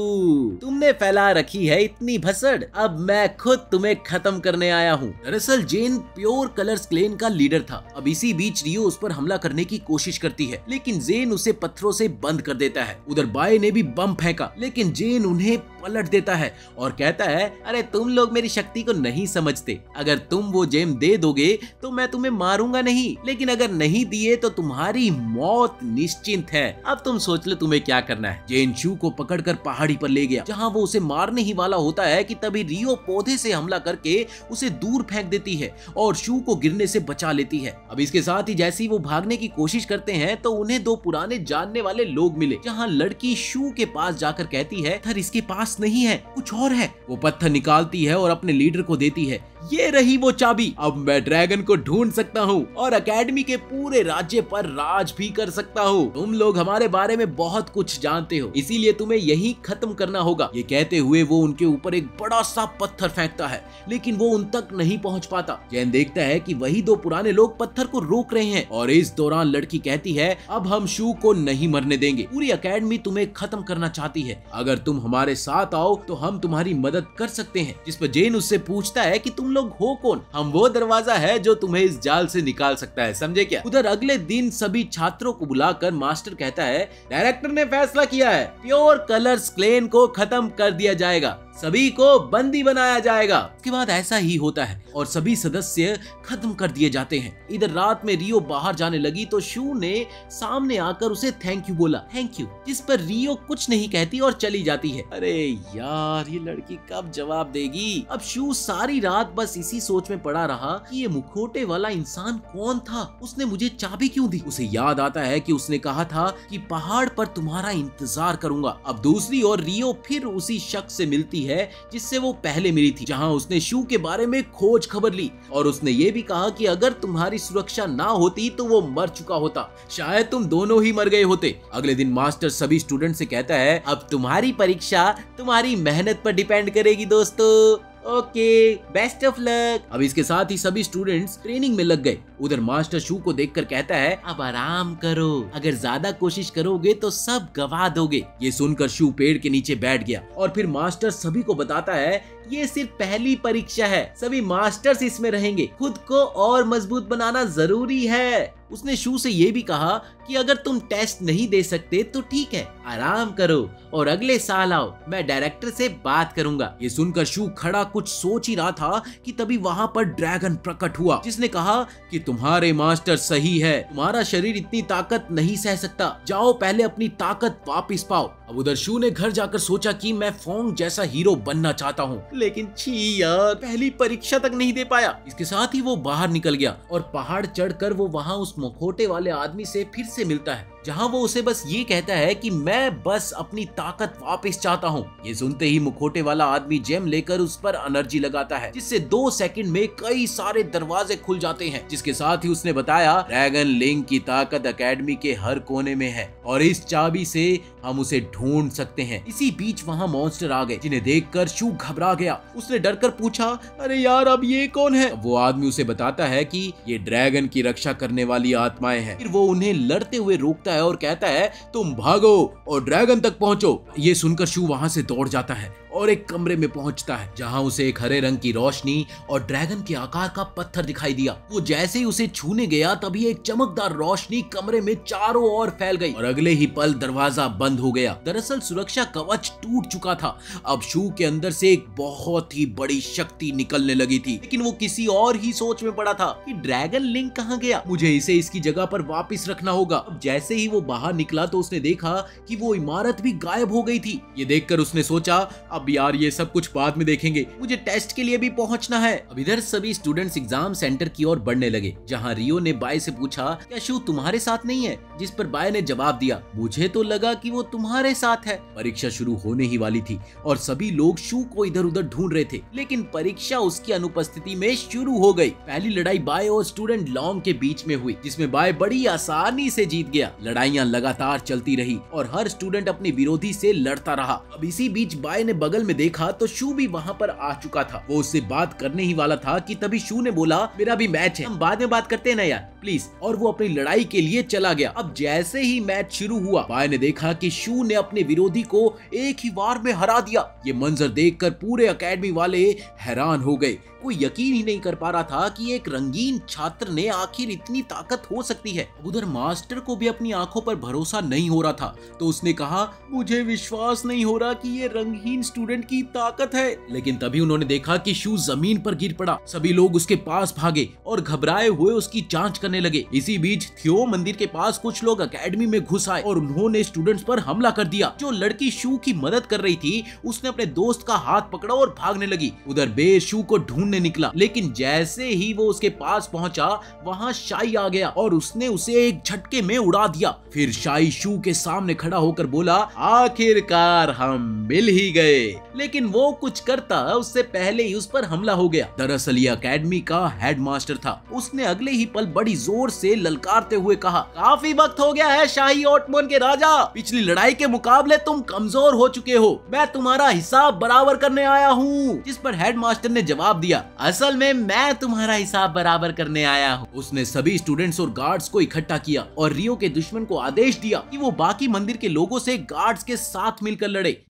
Speaker 2: तुमने फैला रखी है इतनी भसड़, अब मैं खुद तुम्हें खत्म करने आया हूँ। दरअसल जेन प्योर कलर्स क्लैन का लीडर था। अब इसी बीच रियो उस पर हमला करने की कोशिश करती है, लेकिन जेन उसे पत्थरों से बंद कर देता है। उधर बाय ने भी बम फेंका, लेकिन जेन उन्हें पलट देता है और कहता है, अरे तुम लोग मेरी शक्ति को नहीं समझते, अगर तुम वो जेम दे दोगे तो मैं तुम्हें मारूंगा नहीं, लेकिन अगर नहीं दिए तो तुम्हारी मौत निश्चिंत है। अब तुम सोच लो तुम्हें क्या करना है। जेन शू को पकड़कर पहाड़ी पर ले गया, जहां वो उसे मारने ही वाला होता है कि तभी रियो पौधे से हमला करके उसे दूर फेंक देती है और शू को गिरने से बचा लेती है। अब इसके साथ ही जैसे ही वो भागने की कोशिश करते हैं तो उन्हें 2 पुराने जानने वाले लोग मिले, जहां लड़की शू के पास जाकर कहती है, पत्थर इसके पास नहीं है, कुछ और है। वो पत्थर निकालती है और अपने लीडर को देती है। ये रही वो चाबी, अब मैं ड्रैगन को ढूंढ सकता हूँ और एकेडमी के पूरे राज्य पर राज भी कर सकता हूँ। तुम लोग हमारे बारे में बहुत कुछ जानते हो, इसीलिए तुम्हें यही खत्म करना होगा। ये कहते हुए वो उनके ऊपर एक बड़ा सा पत्थर फेंकता है, लेकिन वो उन तक नहीं पहुँच पाता। जैन देखता है कि वही 2 पुराने लोग पत्थर को रोक रहे हैं, और इस दौरान लड़की कहती है, अब हम शू को नहीं मरने देंगे, पूरी एकेडमी तुम्हें खत्म करना चाहती है, अगर तुम हमारे साथ आओ तो हम तुम्हारी मदद कर सकते हैं। जिस पर जेन उससे पूछता है कि तुम लोग हो कौन? हम वो दरवाजा है जो तुम्हें इस जाल से निकाल सकता है, समझे क्या? उधर अगले दिन सभी छात्रों को बुलाकर मास्टर कहता है, डायरेक्टर ने फैसला किया है, प्योर कलर्स क्लैन को खत्म कर दिया जाएगा, सभी को बंदी बनाया जाएगा। उसके बाद ऐसा ही होता है और सभी सदस्य खत्म कर दिए जाते हैं। इधर रात में रियो बाहर जाने लगी तो शू ने सामने आकर उसे थैंक यू बोला, थैंक यू, जिस पर रियो कुछ नहीं कहती और चली जाती है। अरे यार, ये लड़की कब जवाब देगी? अब शू सारी रात बस इसी सोच में पड़ा रहा कि ये मुखोटे वाला इंसान कौन था, उसने मुझे चाबी क्यों दी? उसे याद आता है कि उसने कहा था कि पहाड़ पर तुम्हारा इंतजार करूंगा। अब दूसरी ओर रियो फिर उसी शख्स से मिलती है जिससे वो पहले मिली थी, जहां उसने शू के बारे में खोज खबर ली और उसने ये भी कहा कि अगर तुम्हारी सुरक्षा ना होती तो वो मर चुका होता, शायद तुम दोनों ही मर गए होते। अगले दिन मास्टर सभी स्टूडेंट से कहता है, अब तुम्हारी परीक्षा तुम्हारी मेहनत पर डिपेंड करेगी दोस्तों, ओके, बेस्ट ऑफ लक। अब इसके साथ ही सभी स्टूडेंट्स ट्रेनिंग में लग गए। उधर मास्टर शू को देखकर कहता है, अब आराम करो, अगर ज्यादा कोशिश करोगे तो सब गवा दोगे। ये सुनकर शू पेड़ के नीचे बैठ गया और फिर मास्टर सभी को बताता है ये सिर्फ पहली परीक्षा है, सभी मास्टर्स इसमें रहेंगे, खुद को और मजबूत बनाना जरूरी है। उसने शू से ये भी कहा कि अगर तुम टेस्ट नहीं दे सकते तो ठीक है, आराम करो और अगले साल आओ, मैं डायरेक्टर से बात करूंगा। ये सुनकर शू खड़ा कुछ सोच ही रहा था कि तभी वहाँ पर ड्रैगन प्रकट हुआ, जिसने कहा कि तुम्हारे मास्टर सही है, तुम्हारा शरीर इतनी ताकत नहीं सह सकता, जाओ पहले अपनी ताकत वापस पाओ। अब उधर शू ने घर जाकर सोचा कि मैं फोंग जैसा हीरो बनना चाहता हूँ, लेकिन छी यार, पहली परीक्षा तक नहीं दे पाया। इसके साथ ही वो बाहर निकल गया और पहाड़ चढ़कर वो वहाँ उस मुखौटे वाले आदमी से फिर से मिलता है, जहाँ वो उसे बस ये कहता है कि मैं बस अपनी ताकत वापस चाहता हूँ। ये सुनते ही मुखौटे वाला आदमी जेम लेकर उस पर एनर्जी लगाता है, जिससे 2 सेकंड में कई सारे दरवाजे खुल जाते हैं। जिसके साथ ही उसने बताया ड्रैगन लिंक की ताकत एकेडमी के हर कोने में है और इस चाबी से हम उसे ढूंढ सकते हैं। इसी बीच वहाँ मॉन्स्टर आ गए, जिन्हें देखकर शू घबरा गया। उसने डर कर पूछा, अरे यार अब ये कौन है? वो आदमी उसे बताता है कि ये ड्रैगन की रक्षा करने वाली आत्माएं हैं। फिर वो उन्हें लड़ते हुए रोकता है और कहता है तुम भागो और ड्रैगन तक पहुंचो। ये सुनकर शू वहां से दौड़ जाता है और एक कमरे में पहुंचता है, जहां उसे एक हरे रंग की रोशनी और ड्रैगन के आकार का पत्थर दिखाई दिया। वो जैसे ही उसे छूने गया तभी एक चमकदार रोशनी कमरे में चारों ओर फैल गई और अगले ही पल दरवाजा बंद हो गया। दरअसल सुरक्षा कवच टूट चुका था। अब शू के अंदर से एक बहुत ही बड़ी शक्ति निकलने लगी थी, लेकिन वो किसी और ही सोच में पड़ा था कि ड्रैगन लिंक कहाँ गया, मुझे इसे इसकी जगह पर वापस रखना होगा। अब जैसे ही वो बाहर निकला तो उसने देखा कि वो इमारत भी गायब हो गई थी। ये देखकर उसने सोचा अब यार ये सब कुछ बाद में देखेंगे, मुझे टेस्ट के लिए भी पहुंचना है। अब इधर सभी स्टूडेंट्स एग्जाम सेंटर की ओर बढ़ने लगे, जहां रियो ने बाय से पूछा क्या शू तुम्हारे साथ नहीं है, जिस पर बाय ने जवाब दिया मुझे तो लगा कि वो तुम्हारे साथ है। परीक्षा शुरू होने ही वाली थी और सभी लोग शू को इधर उधर ढूंढ रहे थे, लेकिन परीक्षा उसकी अनुपस्थिति में शुरू हो गई। पहली लड़ाई बाय और स्टूडेंट लॉन्ग के बीच में हुई, जिसमें बाय बड़ी आसानी से जीत गया। लड़ाइयां लगातार चलती रही और हर स्टूडेंट अपने विरोधी से लड़ता रहा। अब इसी बीच बाय ने बगल में देखा तो शू भी वहाँ पर आ चुका था। वो उससे बात करने ही वाला था कि तभी शू ने बोला मेरा भी मैच है, हम बाद में बात करते हैं ना यार प्लीज, और वो अपनी लड़ाई के लिए चला गया। अब जैसे ही मैच शुरू हुआ बाय ने देखा कि शू ने अपने विरोधी को एक ही वार में हरा दिया। ये मंजर देखकर पूरे एकेडमी वाले हैरान हो गए। कोई यकीन ही नहीं कर पा रहा था कि एक रंगीन छात्र ने आखिर इतनी ताकत हो सकती है। उधर मास्टर को भी अपनी आंखों पर भरोसा नहीं हो रहा था, तो उसने कहा मुझे विश्वास नहीं हो रहा कि ये रंगीन स्टूडेंट की ताकत है। लेकिन तभी उन्होंने देखा कि शू जमीन पर गिर पड़ा। सभी लोग उसके पास भागे और घबराए हुए उसकी जांच करने लगे। इसी बीच थियो मंदिर के पास कुछ लोग एकेडमी में घुस आए और उन्होंने स्टूडेंट्स पर हमला कर दिया। जो लड़की शू की मदद कर रही थी उसने अपने दोस्त का हाथ पकड़ा और भागने लगी। उधर बे शू को ढूंढने निकला, लेकिन जैसे ही वो उसके पास पहुंचा वहां शाई आ गया और उसने उसे एक झटके में उड़ा दिया। फिर शाई शू के सामने खड़ा होकर बोला आखिरकार हम मिल ही गए। लेकिन वो कुछ करता उससे पहले ही उस पर हमला हो गया। दरअसल ये एकेडमी का हेडमास्टर था। उसने अगले ही पल बड़ी जोर से ललकारते हुए कहा काफी वक्त हो गया है शाही ओटमोन के राजा, पिछली लड़ाई के मुकाबले तुम कमजोर हो चुके हो, मैं तुम्हारा हिसाब बराबर करने आया हूँ। जिस पर हेडमास्टर ने जवाब दिया असल में मैं तुम्हारा हिसाब बराबर करने आया हूँ। उसने सभी स्टूडेंट्स और गार्ड्स को इकट्ठा किया और रियो के दुश्मन को आदेश दिया कि वो बाकी मंदिर के लोगों से गार्ड्स के साथ मिलकर लड़े।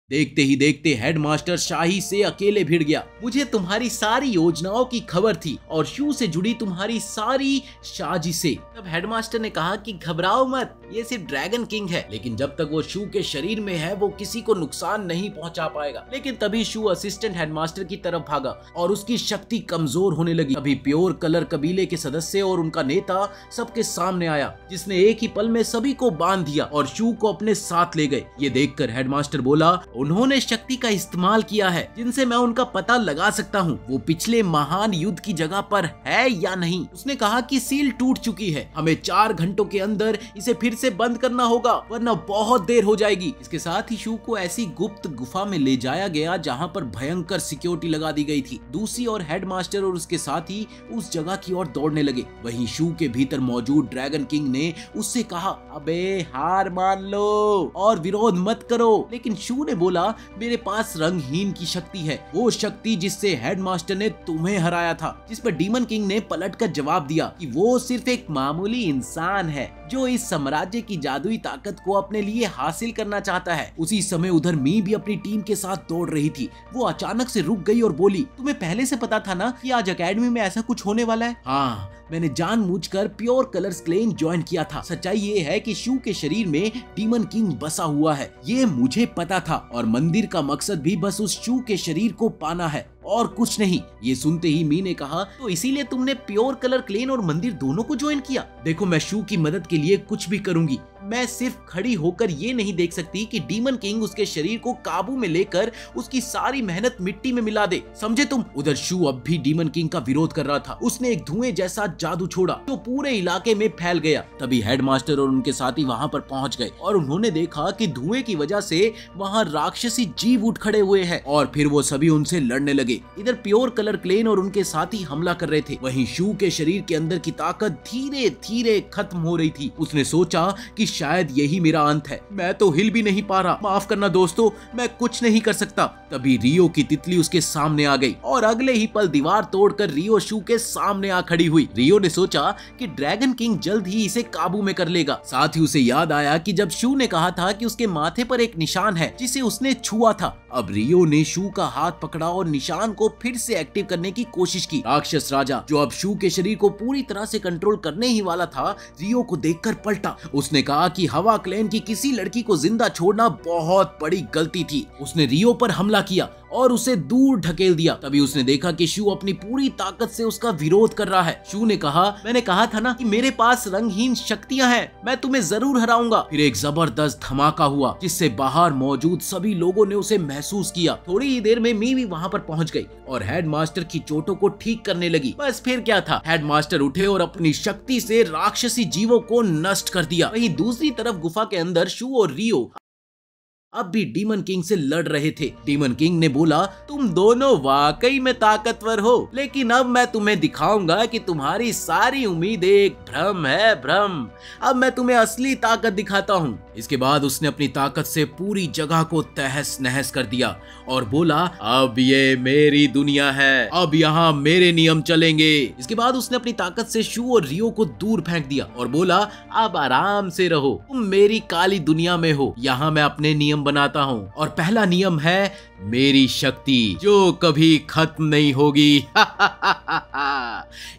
Speaker 2: देखते ही देखते हेडमास्टर शाही से अकेले भिड़ गया। मुझे तुम्हारी सारी योजनाओं की खबर थी और शू से जुड़ी तुम्हारी सारी साजिशें। तब हेडमास्टर ने कहा कि घबराओ मत, ये सिर्फ ड्रैगन किंग है, लेकिन जब तक वो शू के शरीर में है वो किसी को नुकसान नहीं पहुंचा पाएगा। लेकिन तभी शू असिस्टेंट हेडमास्टर की तरफ भागा और उसकी शक्ति कमजोर होने लगी। अभी प्योर कलर कबीले के सदस्य और उनका नेता सबके सामने आया, जिसने एक ही पल में सभी को बांध दिया और शू को अपने साथ ले गए। ये देखकर हेडमास्टर बोला उन्होंने शक्ति का इस्तेमाल किया है जिनसे मैं उनका पता लगा सकता हूँ, वो पिछले महान युद्ध की जगह पर है या नहीं। उसने कहा कि सील टूट चुकी है, हमें 4 घंटों के अंदर इसे फिर से बंद करना होगा वरना बहुत देर हो जाएगी। इसके साथ ही शू को ऐसी गुप्त गुफा में ले जाया गया जहाँ पर भयंकर सिक्योरिटी लगा दी गई थी। दूसरी ओर हेडमास्टर और उसके साथी उस जगह की ओर दौड़ने लगे। वहीं शू के भीतर मौजूद ड्रैगन किंग ने उससे कहा अबे हार मान लो और विरोध मत करो। लेकिन शू ने बोला मेरे पास रंगहीन की शक्ति है, वो शक्ति जिससे हेडमास्टर ने तुम्हें हराया था। जिस पर डीमन किंग ने पलटकर जवाब दिया कि वो सिर्फ एक मामूली इंसान है जो इस साम्राज्य की जादुई ताकत को अपने लिए हासिल करना चाहता है। उसी समय उधर मी भी अपनी टीम के साथ दौड़ रही थी। वो अचानक से रुक गई और बोली, तुम्हें पहले से पता था ना कि आज एकेडमी में ऐसा कुछ होने वाला है? हाँ, मैंने जानबूझकर प्योर कलर्स क्लेन ज्वाइन किया था। सच्चाई ये है कि शू के शरीर में डीमन किंग बसा हुआ है, ये मुझे पता था और मंदिर का मकसद भी बस उस शू के शरीर को पाना है और कुछ नहीं। ये सुनते ही मी ने कहा, तो इसीलिए तुमने प्योर कलर क्लेन और मंदिर दोनों को ज्वाइन किया? देखो, मैं शू की मदद के लिए कुछ भी करूंगी। मैं सिर्फ खड़ी होकर ये नहीं देख सकती कि डीमन किंग उसके शरीर को काबू में लेकर उसकी सारी मेहनत मिट्टी में मिला दे, समझे तुम? उधर शू अब भी डीमन किंग का विरोध कर रहा था। उसने एक धुएं जैसा जादू छोड़ा जो पूरे इलाके में फैल गया। तभी हेडमास्टर और उनके साथी वहां पर पहुंच गए और उन्होंने देखा कि धुएं की वजह से वहां राक्षसी जीव उठ खड़े हुए हैं और फिर वो सभी उनसे लड़ने लगे। इधर प्योर कलर क्लेन और उनके साथी हमला कर रहे थे, वहीं शू के शरीर के अंदर की ताकत धीरे धीरे खत्म हो रही थी। उसने सोचा कि शायद यही मेरा अंत है, मैं तो हिल भी नहीं पा रहा, माफ करना दोस्तों, मैं कुछ नहीं कर सकता। तभी रियो की तितली उसके सामने आ गई और अगले ही पल दीवार तोड़कर रियो शू के सामने आ खड़ी हुई। रियो ने सोचा कि ड्रैगन किंग जल्द ही इसे काबू में कर लेगा। साथ ही उसे याद आया कि जब शू ने कहा था कि उसके माथे पर एक निशान है जिसे उसने छुआ था। अब रियो ने शू का हाथ पकड़ा और निशान को फिर से एक्टिव करने की कोशिश की। राक्षस राजा, जो अब शू के शरीर को पूरी तरह से कंट्रोल करने ही वाला था, रियो को देखकर पलटा। उसने कहा कि हवा क्लैन की किसी लड़की को जिंदा छोड़ना बहुत बड़ी गलती थी। उसने रियो पर हमला किया और उसे दूर ढकेल दिया। तभी उसने देखा कि शू अपनी पूरी ताकत से उसका विरोध कर रहा है। शू ने कहा, मैंने कहा था ना कि मेरे पास रंगहीन शक्तियां हैं, मैं तुम्हें जरूर हराऊंगा। फिर एक जबरदस्त धमाका हुआ जिससे बाहर मौजूद सभी लोगों ने उसे महसूस किया। थोड़ी ही देर में मी भी वहां पर पहुंच गई और हेडमास्टर की चोटों को ठीक करने लगी। बस फिर क्या था, हेडमास्टर उठे और अपनी शक्ति से राक्षसी जीवों को नष्ट कर दिया। वहीं दूसरी तरफ गुफा के अंदर शू और रियो अब भी डीमन किंग से लड़ रहे थे। डीमन किंग ने बोला, तुम दोनों वाकई में ताकतवर हो, लेकिन अब मैं तुम्हें दिखाऊंगा कि तुम्हारी सारी उम्मीदें एक भ्रम है, भ्रम। अब मैं तुम्हें असली ताकत दिखाता हूँ। इसके बाद उसने अपनी ताकत से पूरी जगह को तहस नहस कर दिया और बोला, अब ये मेरी दुनिया है, अब यहाँ मेरे नियम चलेंगे। इसके बाद उसने अपनी ताकत से शू और रियो को दूर फेंक दिया और बोला, अब आराम से रहो, तुम मेरी काली दुनिया में हो, यहाँ मैं अपने नियम बनाता हूँ और पहला नियम है मेरी शक्ति जो कभी खत्म नहीं होगी।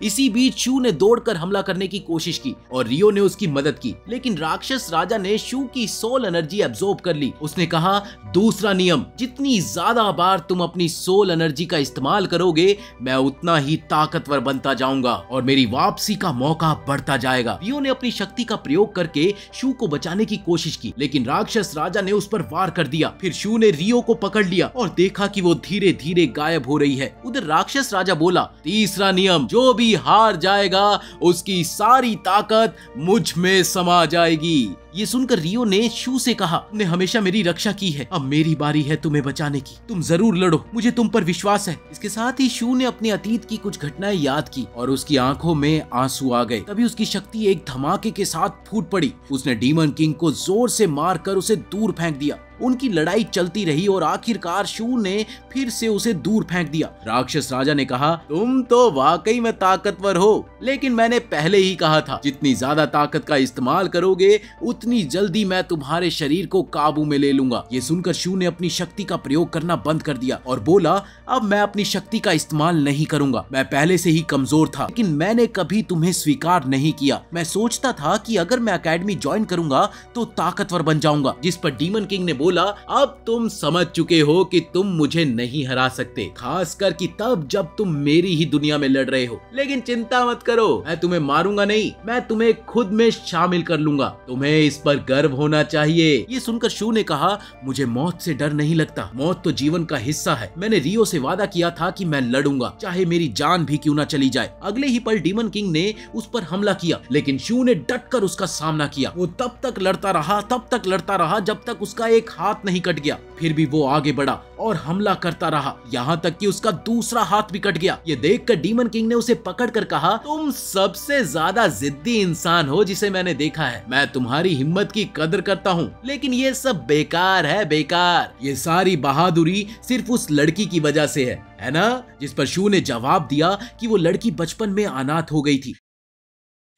Speaker 2: इसी बीच शू ने दौड़कर हमला करने की कोशिश की और रियो ने उसकी मदद की, लेकिन राक्षस राजा ने शू की सोल एनर्जी एब्जॉर्ब कर ली। उसने कहा, दूसरा नियम, जितनी ज्यादा बार तुम अपनी सोल एनर्जी का इस्तेमाल करोगे, मैं उतना ही ताकतवर बनता जाऊंगा और मेरी वापसी का मौका बढ़ता जाएगा। रियो ने अपनी शक्ति का प्रयोग करके शू को बचाने की कोशिश की, लेकिन राक्षस राजा ने उस पर वार कर दिया। फिर शू ने रियो को पकड़ लिया और देखा कि वो धीरे धीरे गायब हो रही है। उधर राक्षस राजा बोला, तीसरा नियम, जो भी हार जाएगा उसकी सारी ताकत मुझ में समा जाएगी। ये सुनकर रियो ने शू से कहा, तुमने हमेशा मेरी रक्षा की है, अब मेरी बारी है तुम्हें बचाने की, तुम जरूर लड़ो, मुझे तुम पर विश्वास है। इसके साथ ही शू ने अपने अतीत की कुछ घटनाएं याद की और उसकी आंखों में आंसू आ गए। तभी उसकी शक्ति एक धमाके के साथ फूट पड़ी। उसने डीमन किंग को जोर से मारकर उसे दूर फेंक दिया। उनकी लड़ाई चलती रही और आखिरकार शू ने फिर से उसे दूर फेंक दिया। राक्षस राजा ने कहा, तुम तो वाकई में ताकतवर हो, लेकिन मैंने पहले ही कहा था, जितनी ज्यादा ताकत का इस्तेमाल करोगे उतनी जल्दी मैं तुम्हारे शरीर को काबू में ले लूंगा। ये सुनकर शू ने अपनी शक्ति का प्रयोग करना बंद कर दिया और बोला, अब मैं अपनी शक्ति का इस्तेमाल नहीं करूंगा, मैं पहले से ही कमजोर था, लेकिन मैंने कभी तुम्हें स्वीकार नहीं किया। मैं सोचता था कि अगर मैं एकेडमी ज्वाइन करूंगा तो ताकतवर बन जाऊंगा। जिस पर डीमन किंग ने बोला, अब तुम समझ चुके हो कि तुम मुझे नहीं हरा सकते, खासकर कि तब जब तुम मेरी ही दुनिया में लड़ रहे हो। लेकिन चिंता मत करो, मैं तुम्हें मारूंगा नहीं, मैं तुम्हें खुद में शामिल कर लूंगा, तुम्हें इस पर गर्व होना चाहिए। ये सुनकर शू ने कहा, मुझे मौत से डर नहीं लगता, मौत तो जीवन का हिस्सा है। मैंने रियो से वादा किया था कि मैं लड़ूंगा, चाहे मेरी जान भी क्यों ना चली जाए। अगले ही पल डीमन किंग ने उस पर हमला किया, लेकिन शू ने डटकर उसका सामना किया। वो तब तक लड़ता रहा जब तक उसका एक हाथ नहीं कट गया। फिर भी वो आगे बढ़ा और हमला करता रहा, यहाँ तक कि उसका दूसरा हाथ भी कट गया। ये देखकर डीमन किंग ने उसे पकड़कर कहा, तुम सबसे ज्यादा जिद्दी इंसान हो जिसे मैंने देखा है। मैं तुम्हारी हिम्मत की कदर करता हूँ, लेकिन ये सब बेकार है, बेकार। ये सारी बहादुरी सिर्फ उस लड़की की वजह से है ना? जिस पर शू ने जवाब दिया कि वो लड़की बचपन में अनाथ हो गई थी।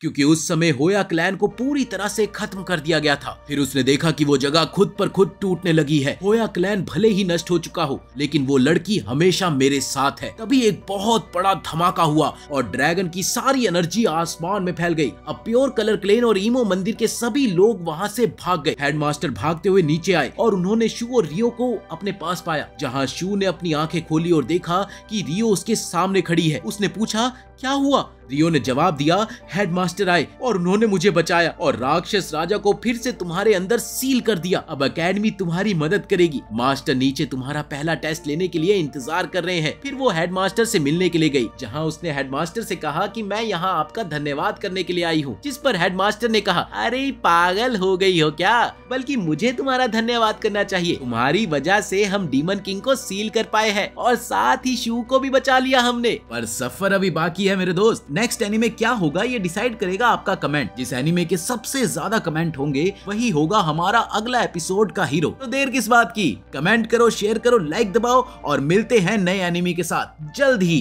Speaker 1: क्योंकि उस समय होया क्लैन को पूरी तरह से खत्म कर दिया गया था। फिर उसने देखा कि वो जगह खुद पर खुद टूटने लगी है। होया क्लैन भले ही नष्ट हो चुका हो, लेकिन वो लड़की हमेशा मेरे साथ है। तभी एक बहुत बड़ा धमाका हुआ और ड्रैगन की सारी एनर्जी आसमान में फैल गई। अब प्योर कलर क्लेन और ईमो मंदिर के सभी लोग वहाँ से भाग गए। हेडमास्टर भागते हुए नीचे आए और उन्होंने शू और रियो को अपने पास पाया, जहाँ शू ने अपनी आंखें खोली और देखा कि रियो उसके सामने खड़ी है। उसने पूछा, क्या हुआ? रियो ने जवाब दिया, हेडमास्टर आए और उन्होंने मुझे बचाया और राक्षस राजा को फिर से तुम्हारे अंदर सील कर दिया। अब एकेडमी तुम्हारी मदद करेगी। मास्टर नीचे तुम्हारा पहला टेस्ट लेने के लिए इंतजार कर रहे हैं। फिर वो हेडमास्टर से मिलने के लिए गई, जहां उसने हेडमास्टर से कहा कि मैं यहाँ आपका धन्यवाद करने के लिए आई हूँ। जिस पर हेडमास्टर ने कहा, अरे पागल हो गई हो क्या? बल्कि मुझे तुम्हारा धन्यवाद करना चाहिए। तुम्हारी वजह से हम डीमन किंग को सील कर पाए हैं और साथ ही शू को भी बचा लिया हमने। पर सफर अभी बाकी है मेरे दोस्त। नेक्स्ट एनीमे क्या होगा ये डिसाइड करेगा आपका कमेंट। जिस एनीमे के सबसे ज्यादा कमेंट होंगे वही होगा हमारा अगला एपिसोड का हीरो। तो देर किस बात की, कमेंट करो, शेयर करो, लाइक दबाओ और मिलते हैं नए एनीमे के साथ जल्द ही।